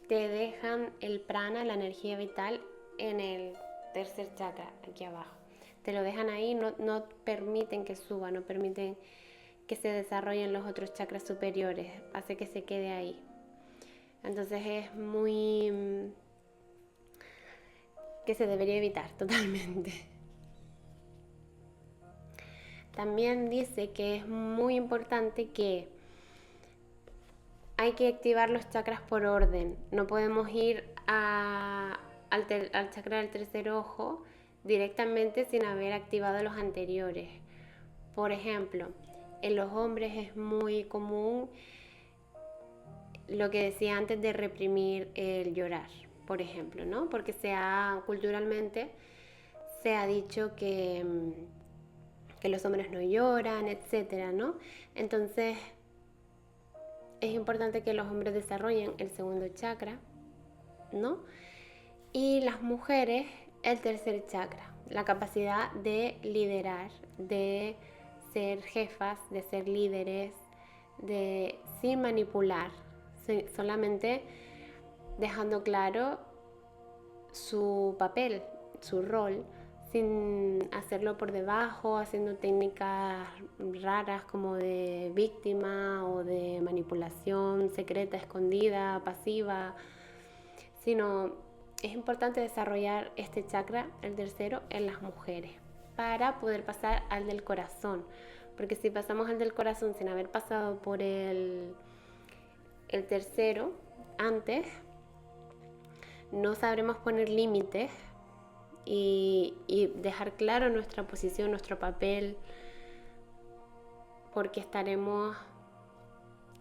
te dejan el prana, la energía vital, en el tercer chakra, aquí abajo. Te lo dejan ahí, no permiten que suba, no permiten que se desarrollen los otros chakras superiores, hace que se quede ahí. Entonces es muy que se debería evitar totalmente. También dice que es muy importante que hay que activar los chakras por orden. No podemos ir al chakra del tercer ojo directamente sin haber activado los anteriores. Por ejemplo, en los hombres es muy común lo que decía antes de reprimir el llorar, por ejemplo, ¿no? Porque culturalmente se ha dicho que los hombres no lloran, etcétera, ¿no? Entonces es importante que los hombres desarrollen el segundo chakra, ¿no? Y las mujeres el tercer chakra, la capacidad de liderar, de ser jefas, de ser líderes, sin manipular, solamente dejando claro su papel, su rol, sin hacerlo por debajo, haciendo técnicas raras como de víctima o de manipulación secreta, escondida, pasiva, sino es importante desarrollar este chakra, el tercero, en las mujeres para poder pasar al del corazón, porque si pasamos al del corazón sin haber pasado por el tercero antes, no sabremos poner límites y dejar claro nuestra posición, nuestro papel, porque estaremos,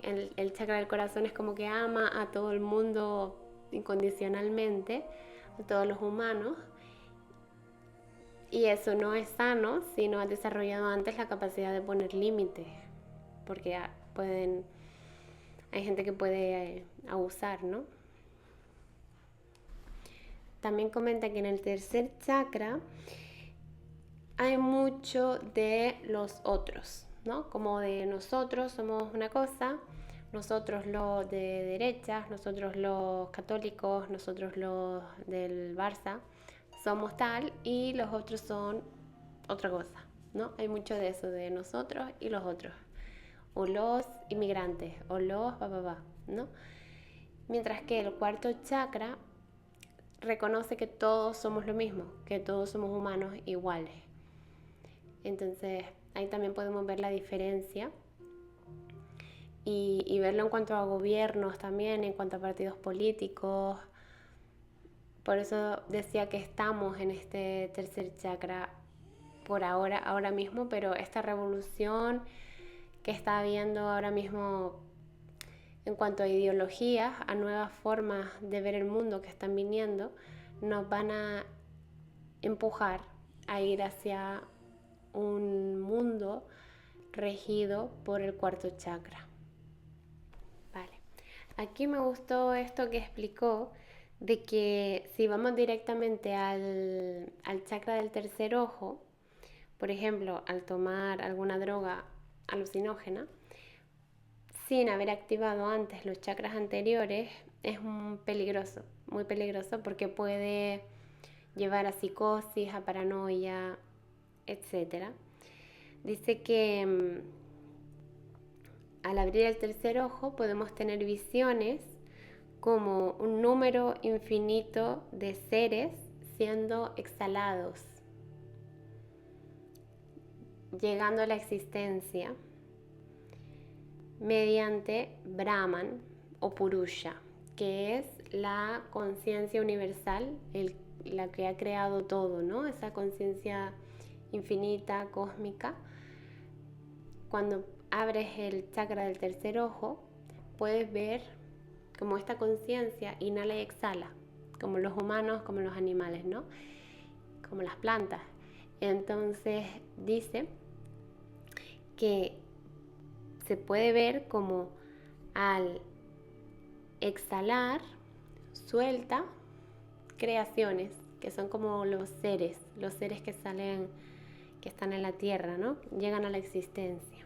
el chakra del corazón es como que ama a todo el mundo incondicionalmente, a todos los humanos, y eso no es sano si no has desarrollado antes la capacidad de poner límites, porque hay gente que puede abusar, ¿no? También comenta que en el tercer chakra hay mucho de los otros, ¿no? Como de nosotros somos una cosa, nosotros los de derecha, nosotros los católicos, nosotros los del Barça, somos tal y los otros son otra cosa, ¿no? Hay mucho de eso, de nosotros y los otros, o los inmigrantes, o los ¿no? Mientras que el cuarto chakra reconoce que todos somos lo mismo, que todos somos humanos iguales. Entonces, ahí también podemos ver la diferencia y verlo en cuanto a gobiernos también, en cuanto a partidos políticos. Por eso decía que estamos en este tercer chakra por ahora mismo, pero esta revolución que está habiendo ahora mismo en cuanto a ideologías, a nuevas formas de ver el mundo que están viniendo, nos van a empujar a ir hacia un mundo regido por el cuarto chakra. Vale. Aquí me gustó esto que explicó de que si vamos directamente al chakra del tercer ojo, por ejemplo, al tomar alguna droga alucinógena, sin haber activado antes los chakras anteriores, es peligroso, muy peligroso, porque puede llevar a psicosis, a paranoia, etc. Dice que al abrir el tercer ojo podemos tener visiones como un número infinito de seres siendo exhalados, llegando a la existencia mediante Brahman o Purusha, que es la conciencia universal, la que ha creado todo, ¿no? Esa conciencia infinita, cósmica. Cuando abres el chakra del tercer ojo, puedes ver como esta conciencia inhala y exhala, como los humanos, como los animales, ¿no? Como las plantas. Entonces dice que se puede ver como al exhalar suelta creaciones, que son como los seres que salen, que están en la tierra, ¿no? Llegan a la existencia.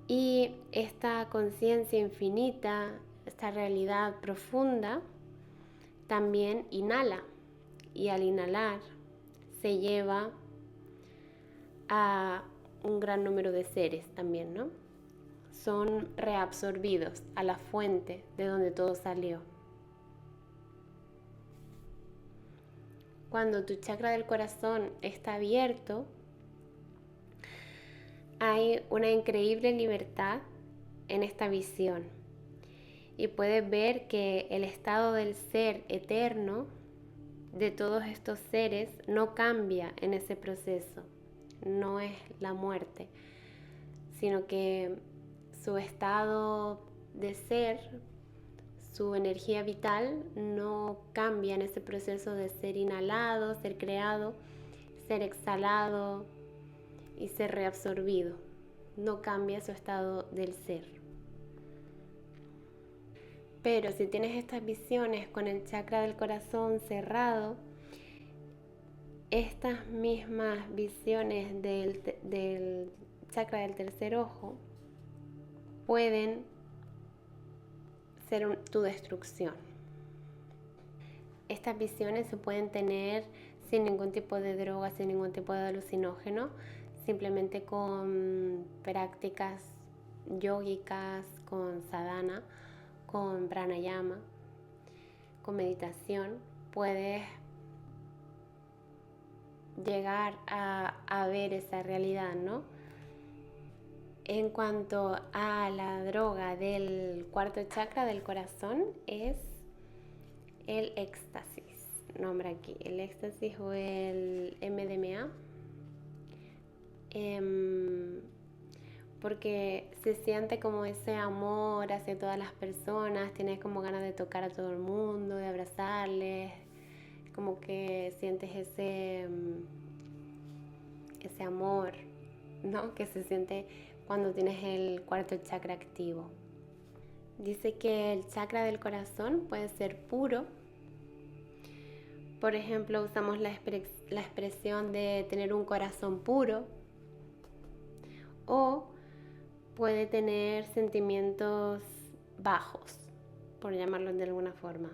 Y esta conciencia infinita, esta realidad profunda, también inhala. Y al inhalar se lleva a un gran número de seres también, ¿no? Son reabsorbidos a la fuente de donde todo salió. Cuando tu chakra del corazón está abierto, hay una increíble libertad en esta visión y puedes ver que el estado del ser eterno de todos estos seres no cambia en ese proceso, no es la muerte, sino que su estado de ser, su energía vital no cambia en ese proceso de ser inhalado, ser creado, ser exhalado y ser reabsorbido. No cambia su estado del ser. Pero si tienes estas visiones con el chakra del corazón cerrado, estas mismas visiones del chakra del tercer ojo pueden ser tu destrucción. Estas visiones se pueden tener sin ningún tipo de droga, sin ningún tipo de alucinógeno, simplemente con prácticas yógicas, con sadhana, con pranayama, con meditación. Puedes llegar a ver esa realidad, ¿no? En cuanto a la droga del cuarto chakra del corazón, es el éxtasis. Nombra aquí el éxtasis o el MDMA. Porque se siente como ese amor hacia todas las personas, tienes como ganas de tocar a todo el mundo, de abrazarles, como que sientes ese amor, ¿no? Que se siente cuando tienes el cuarto chakra activo. Dice que el chakra del corazón puede ser puro. Por ejemplo, usamos la expresión de tener un corazón puro. O puede tener sentimientos bajos, por llamarlo de alguna forma,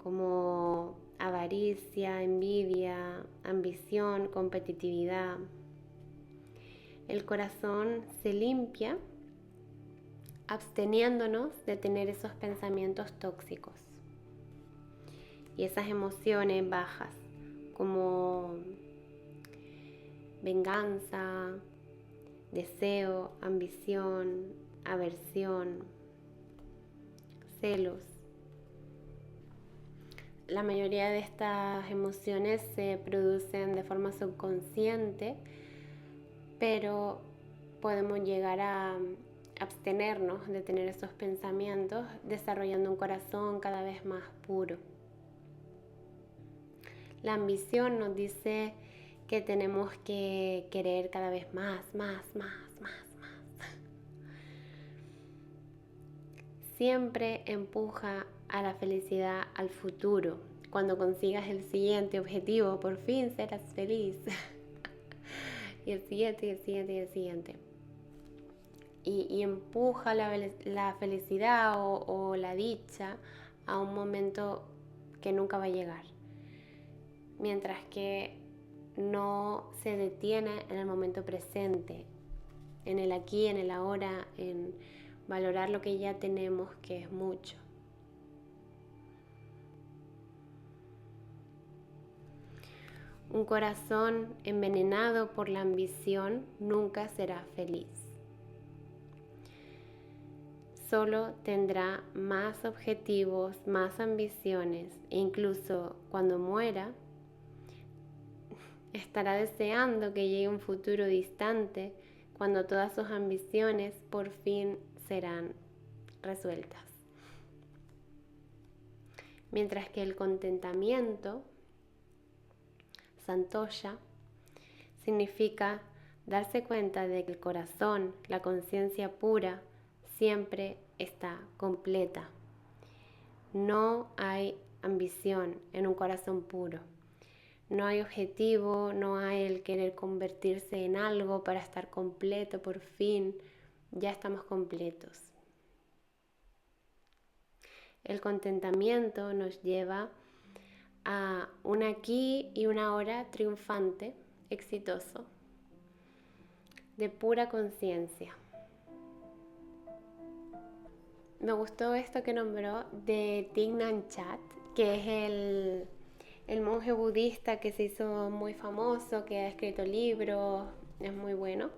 como avaricia, envidia, ambición, competitividad. El corazón se limpia absteniéndonos de tener esos pensamientos tóxicos y esas emociones bajas como venganza, deseo, ambición, aversión, celos. La mayoría de estas emociones se producen de forma subconsciente, pero podemos llegar a abstenernos de tener esos pensamientos, desarrollando un corazón cada vez más puro. La ambición nos dice que tenemos que querer cada vez más. Siempre empuja a la felicidad al futuro. Cuando consigas el siguiente objetivo, por fin serás feliz. Y el siguiente, y el siguiente, y el siguiente. Y empuja la felicidad o la dicha a un momento que nunca va a llegar. Mientras que no se detiene en el momento presente, en el aquí, en el ahora, en valorar lo que ya tenemos, que es mucho. Un corazón envenenado por la ambición nunca será feliz. Solo tendrá más objetivos, más ambiciones, e incluso cuando muera, estará deseando que llegue un futuro distante cuando todas sus ambiciones por fin serán resueltas. Mientras que el contentamiento, santosha, significa darse cuenta de que el corazón, la conciencia pura, siempre está completa. No hay ambición en un corazón puro. No hay objetivo, no hay el querer convertirse en algo para estar completo por fin. Ya estamos completos. El contentamiento nos lleva a un aquí y una ahora triunfante, exitoso, de pura conciencia. Me gustó esto que nombró de Thich Nhat Hanh, que es el monje budista que se hizo muy famoso, que ha escrito libros, es muy bueno,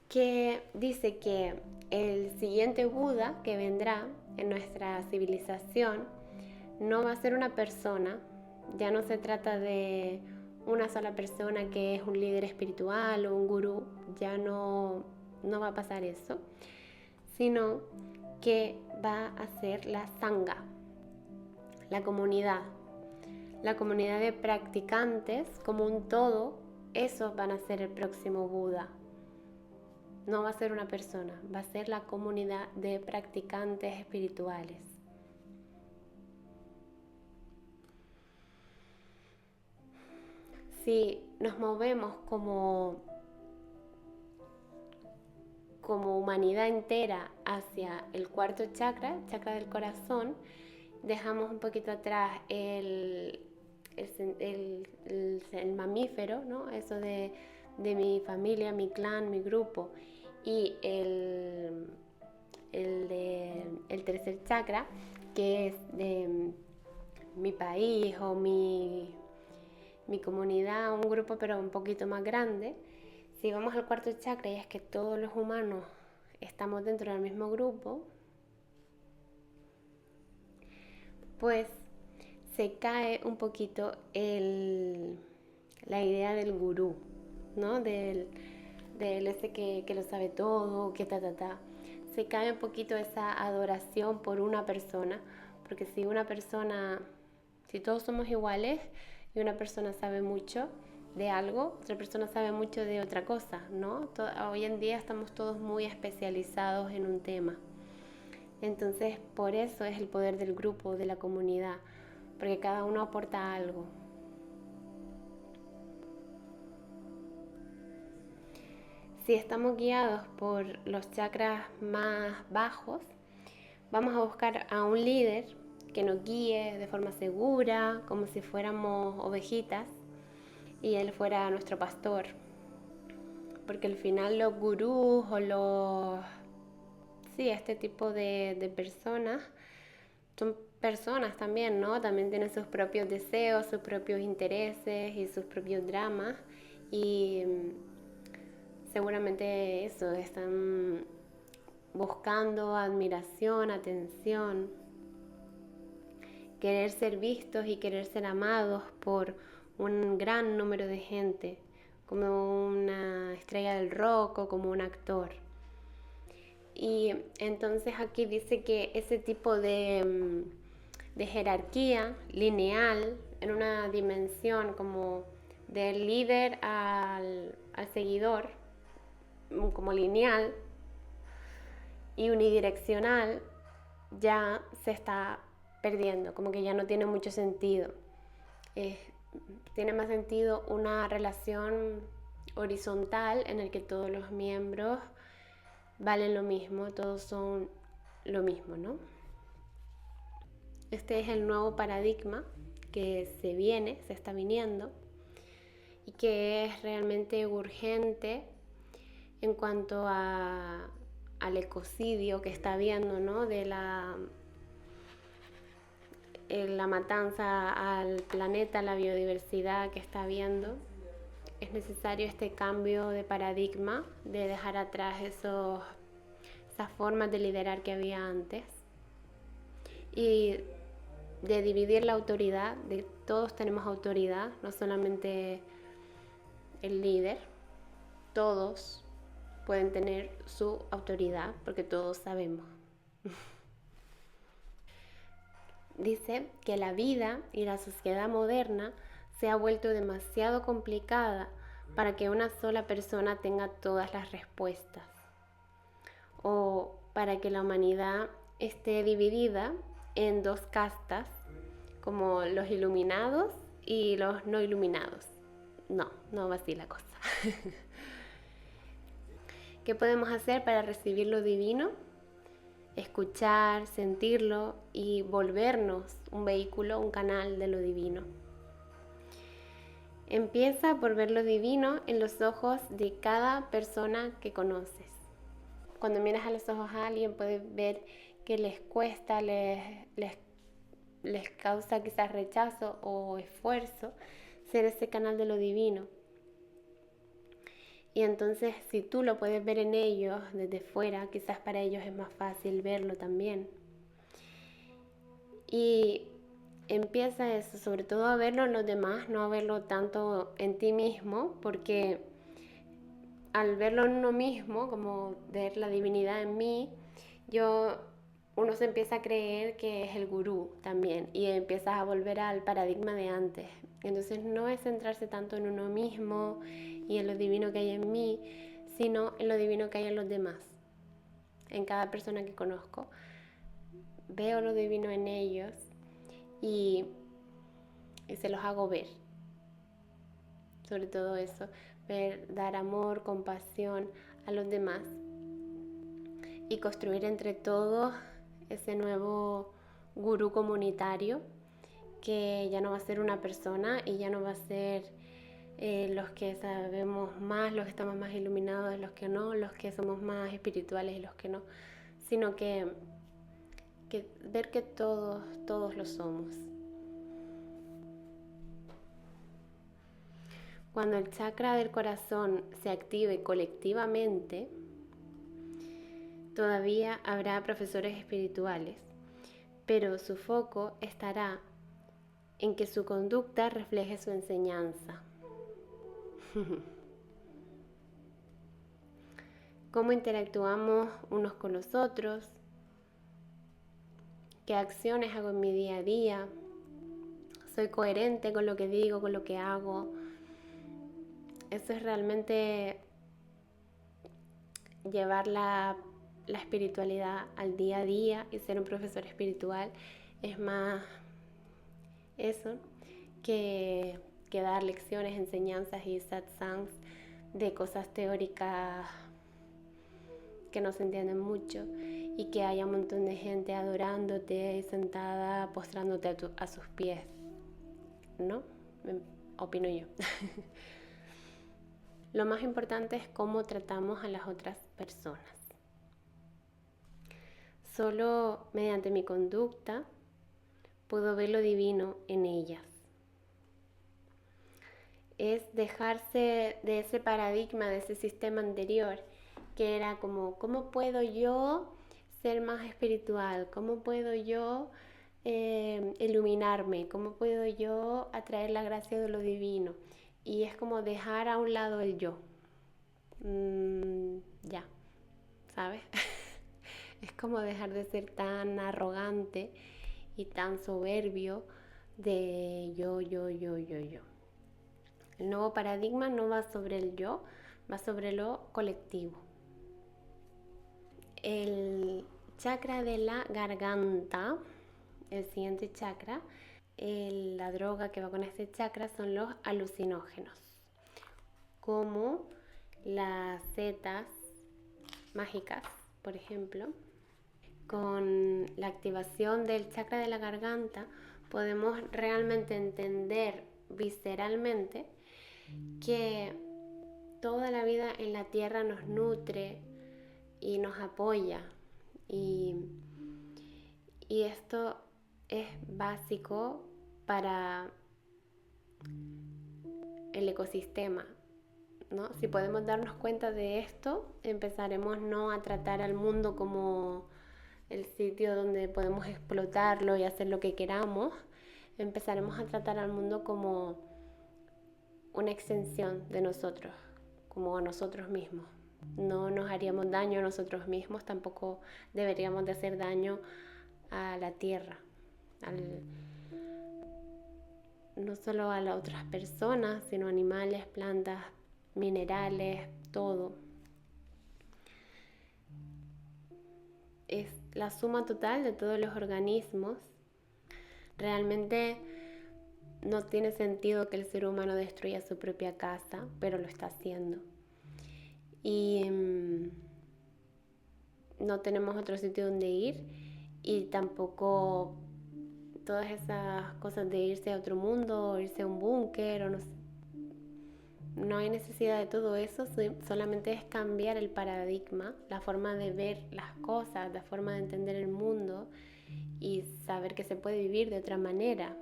que dice que el siguiente Buda que vendrá en nuestra civilización no va a ser una persona, ya no se trata de una sola persona que es un líder espiritual o un gurú, ya no va a pasar eso, sino que va a ser la Sangha, la comunidad de practicantes como un todo. Esos van a ser el próximo Buda. No va a ser una persona, va a ser la comunidad de practicantes espirituales. Si nos movemos como humanidad entera hacia el cuarto chakra, chakra del corazón, dejamos un poquito atrás el mamífero, ¿no? Eso de mi familia, mi clan, mi grupo, y el tercer chakra, que es de mi país o mi comunidad, un grupo pero un poquito más grande. Si vamos al cuarto chakra, y es que todos los humanos estamos dentro del mismo grupo, pues se cae un poquito la idea del gurú, ¿no? Del ese que lo sabe todo, que Se cae un poquito esa adoración por una persona, porque si todos somos iguales y una persona sabe mucho de algo, otra persona sabe mucho de otra cosa, ¿no? Hoy en día estamos todos muy especializados en un tema. Entonces, por eso es el poder del grupo, de la comunidad, porque cada uno aporta algo. Si estamos guiados por los chakras más bajos, vamos a buscar a un líder que nos guíe de forma segura, como si fuéramos ovejitas y él fuera nuestro pastor. Porque al final los gurús o este tipo de personas son personas también, ¿no? También tienen sus propios deseos, sus propios intereses y sus propios dramas. Y seguramente eso, están buscando admiración, atención, querer ser vistos y querer ser amados por un gran número de gente, como una estrella del rock o como un actor. Y entonces aquí dice que ese tipo de jerarquía lineal, en una dimensión como del líder al seguidor, como lineal y unidireccional, ya se está perdiendo, como que ya no tiene mucho sentido. Tiene más sentido una relación horizontal en el que todos los miembros valen lo mismo, todos son lo mismo, ¿no? Este es el nuevo paradigma que se está viniendo y que es realmente urgente en cuanto al ecocidio que está habiendo, ¿no? De la matanza al planeta, la biodiversidad que está habiendo. Es necesario este cambio de paradigma, de dejar atrás esas formas de liderar que había antes y de dividir la autoridad, de todos tenemos autoridad, no solamente el líder, todos pueden tener su autoridad porque todos sabemos. Dice que la vida y la sociedad moderna se ha vuelto demasiado complicada para que una sola persona tenga todas las respuestas, o para que la humanidad esté dividida en dos castas, como los iluminados y los no iluminados. No va así la cosa. ¿Qué podemos hacer para recibir lo divino? Escuchar, sentirlo y volvernos un vehículo, un canal de lo divino. Empieza por ver lo divino en los ojos de cada persona que conoces. Cuando miras a los ojos a alguien puedes ver que les cuesta, les causa quizás rechazo o esfuerzo ser ese canal de lo divino. Y entonces si tú lo puedes ver en ellos desde fuera, quizás para ellos es más fácil verlo también. Y empieza eso, sobre todo a verlo en los demás, no a verlo tanto en ti mismo, porque al verlo en uno mismo, como ver la divinidad en mí, uno se empieza a creer que es el gurú también y empiezas a volver al paradigma de antes. Entonces no es centrarse tanto en uno mismo y en lo divino que hay en mí, sino en lo divino que hay en los demás, en cada persona que conozco. Veo lo divino en ellos y se los hago ver. Sobre todo eso, dar amor, compasión a los demás y construir entre todos ese nuevo gurú comunitario que ya no va a ser una persona y ya no va a ser los que sabemos más, los que estamos más iluminados, los que no, los que somos más espirituales y los que no, sino que ver que todos lo somos. Cuando el chakra del corazón se active colectivamente, todavía habrá profesores espirituales, pero su foco estará en que su conducta refleje su enseñanza. ¿Cómo interactuamos unos con los otros? ¿Qué acciones hago en mi día a día? ¿Soy coherente con lo que digo, con lo que hago? Eso es realmente llevar la espiritualidad al día a día, y ser un profesor espiritual es más eso que dar lecciones, enseñanzas y satsangs de cosas teóricas que no se entienden mucho y que haya un montón de gente adorándote sentada, postrándote a sus pies, ¿no? Opino yo. Lo más importante es cómo tratamos a las otras personas. Solo mediante mi conducta puedo ver lo divino en ellas. Es dejarse de ese paradigma, de ese sistema anterior, que era como, ¿cómo puedo yo ser más espiritual? ¿Cómo puedo yo iluminarme? ¿Cómo puedo yo atraer la gracia de lo divino? Y es como dejar a un lado el yo. Ya, ¿sabes? Es como dejar de ser tan arrogante y tan soberbio de yo. El nuevo paradigma no va sobre el yo, va sobre lo colectivo. El chakra de la garganta, el siguiente chakra, la droga que va con este chakra son los alucinógenos, como las setas mágicas, por ejemplo. Con la activación del chakra de la garganta podemos realmente entender visceralmente que toda la vida en la tierra nos nutre y nos apoya, y esto es básico para el ecosistema, ¿no? Si podemos darnos cuenta de esto, empezaremos no a tratar al mundo como el sitio donde podemos explotarlo y hacer lo que queramos. Empezaremos a tratar al mundo como una extensión de nosotros, como a nosotros mismos. No nos haríamos daño a nosotros mismos, tampoco deberíamos de hacer daño a la tierra, no solo a las otras personas, sino animales, plantas, minerales, todo. Es la suma total de todos los organismos. Realmente no tiene sentido que el ser humano destruya su propia casa, pero lo está haciendo. Y no tenemos otro sitio donde ir, y tampoco todas esas cosas de irse a otro mundo, o irse a un búnker, o no sé. No hay necesidad de todo eso, solamente es cambiar el paradigma, la forma de ver las cosas, la forma de entender el mundo y saber que se puede vivir de otra manera,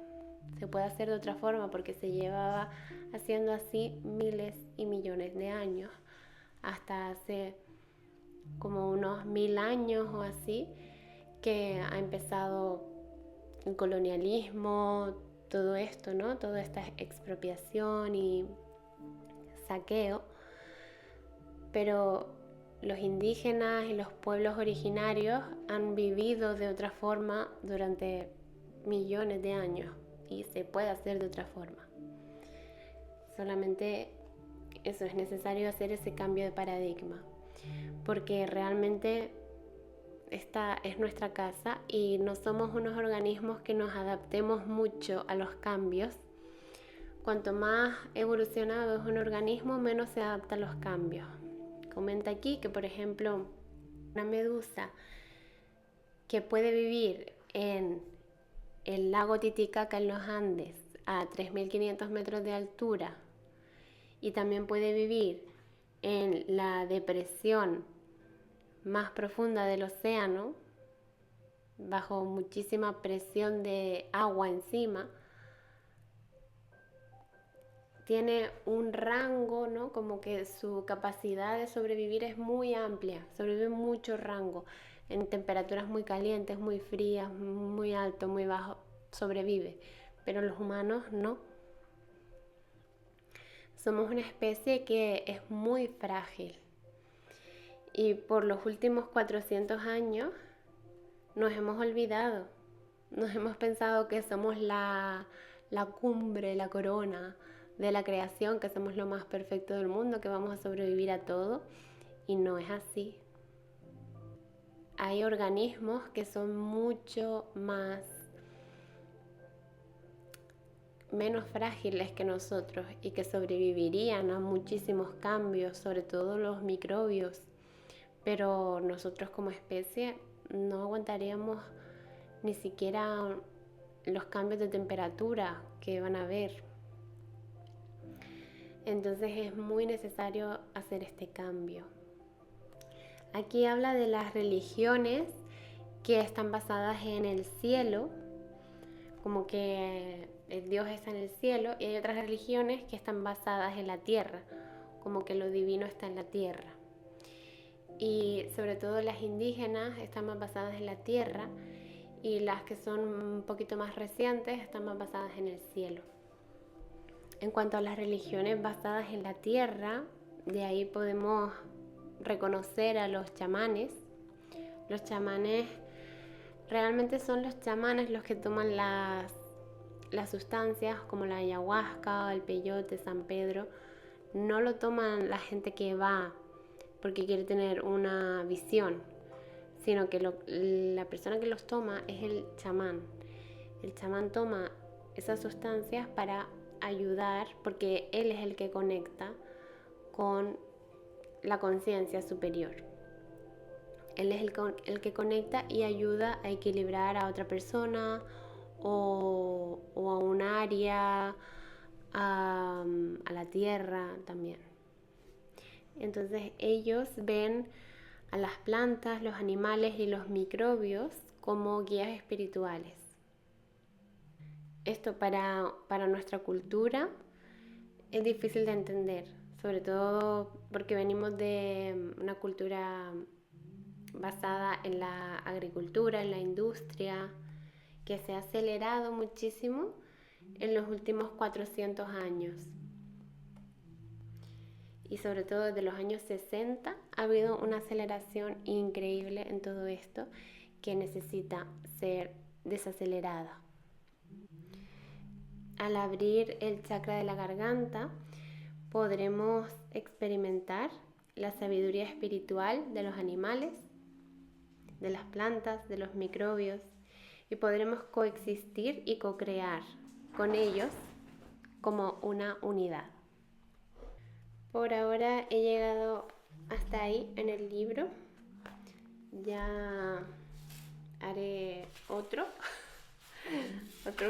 se puede hacer de otra forma, porque se llevaba haciendo así miles y millones de años, hasta hace como unos 1000 años o así, que ha empezado el colonialismo, todo esto, ¿no? Toda esta expropiación y saqueo, pero los indígenas y los pueblos originarios han vivido de otra forma durante millones de años, y se puede hacer de otra forma. Solamente eso, es necesario hacer ese cambio de paradigma, porque realmente esta es nuestra casa y no somos unos organismos que nos adaptemos mucho a los cambios. Cuanto más evolucionado es un organismo, menos se adapta a los cambios. Comenta aquí que, por ejemplo, una medusa que puede vivir en el lago Titicaca en los Andes a 3500 metros de altura, y también puede vivir en la depresión más profunda del océano, bajo muchísima presión de agua encima, tiene un rango, ¿no? Como que su capacidad de sobrevivir es muy amplia, sobrevive mucho rango, en temperaturas muy calientes, muy frías, muy alto, muy bajo, sobrevive, pero los humanos no. Somos una especie que es muy frágil, y por los últimos 400 años nos hemos olvidado, nos hemos pensado que somos la cumbre, la corona de la creación, que somos lo más perfecto del mundo, que vamos a sobrevivir a todo, y no es así. Hay organismos que son mucho más menos frágiles que nosotros y que sobrevivirían a muchísimos cambios, sobre todo los microbios, pero nosotros como especie no aguantaríamos ni siquiera los cambios de temperatura que van a haber. Entonces es muy necesario hacer este cambio. Aquí habla de las religiones que están basadas en el cielo, como que el Dios está en el cielo, y hay otras religiones que están basadas en la tierra, como que lo divino está en la tierra. Y sobre todo las indígenas están más basadas en la tierra, y las que son un poquito más recientes están más basadas en el cielo. En cuanto a las religiones basadas en la tierra, de ahí podemos reconocer a los chamanes. Los chamanes realmente son los chamanes los que toman las sustancias como la ayahuasca, el peyote, San Pedro. No lo toman la gente que va porque quiere tener una visión, sino que la persona que los toma es el chamán. El chamán toma esas sustancias para ayudar, porque él es el que conecta con la conciencia superior. Él es el que conecta y ayuda a equilibrar a otra persona o a un área, a la tierra también. Entonces ellos ven a las plantas, los animales y los microbios como guías espirituales. Esto para nuestra cultura es difícil de entender, sobre todo porque venimos de una cultura basada en la agricultura, en la industria, que se ha acelerado muchísimo en los últimos 400 años. Y sobre todo desde los años 60 ha habido una aceleración increíble en todo esto que necesita ser desacelerada. Al abrir el chakra de la garganta, podremos experimentar la sabiduría espiritual de los animales, de las plantas, de los microbios, y podremos coexistir y co-crear con ellos como una unidad. Por ahora he llegado hasta ahí en el libro. Ya haré otro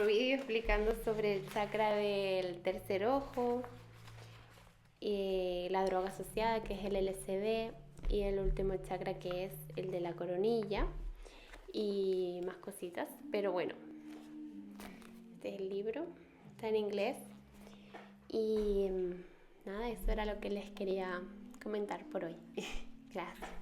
vídeo explicando sobre el chakra del tercer ojo, y la droga asociada, que es el LSD, y el último chakra, que es el de la coronilla, y más cositas. Pero bueno, este es el libro, está en inglés, y nada, eso era lo que les quería comentar por hoy. Gracias.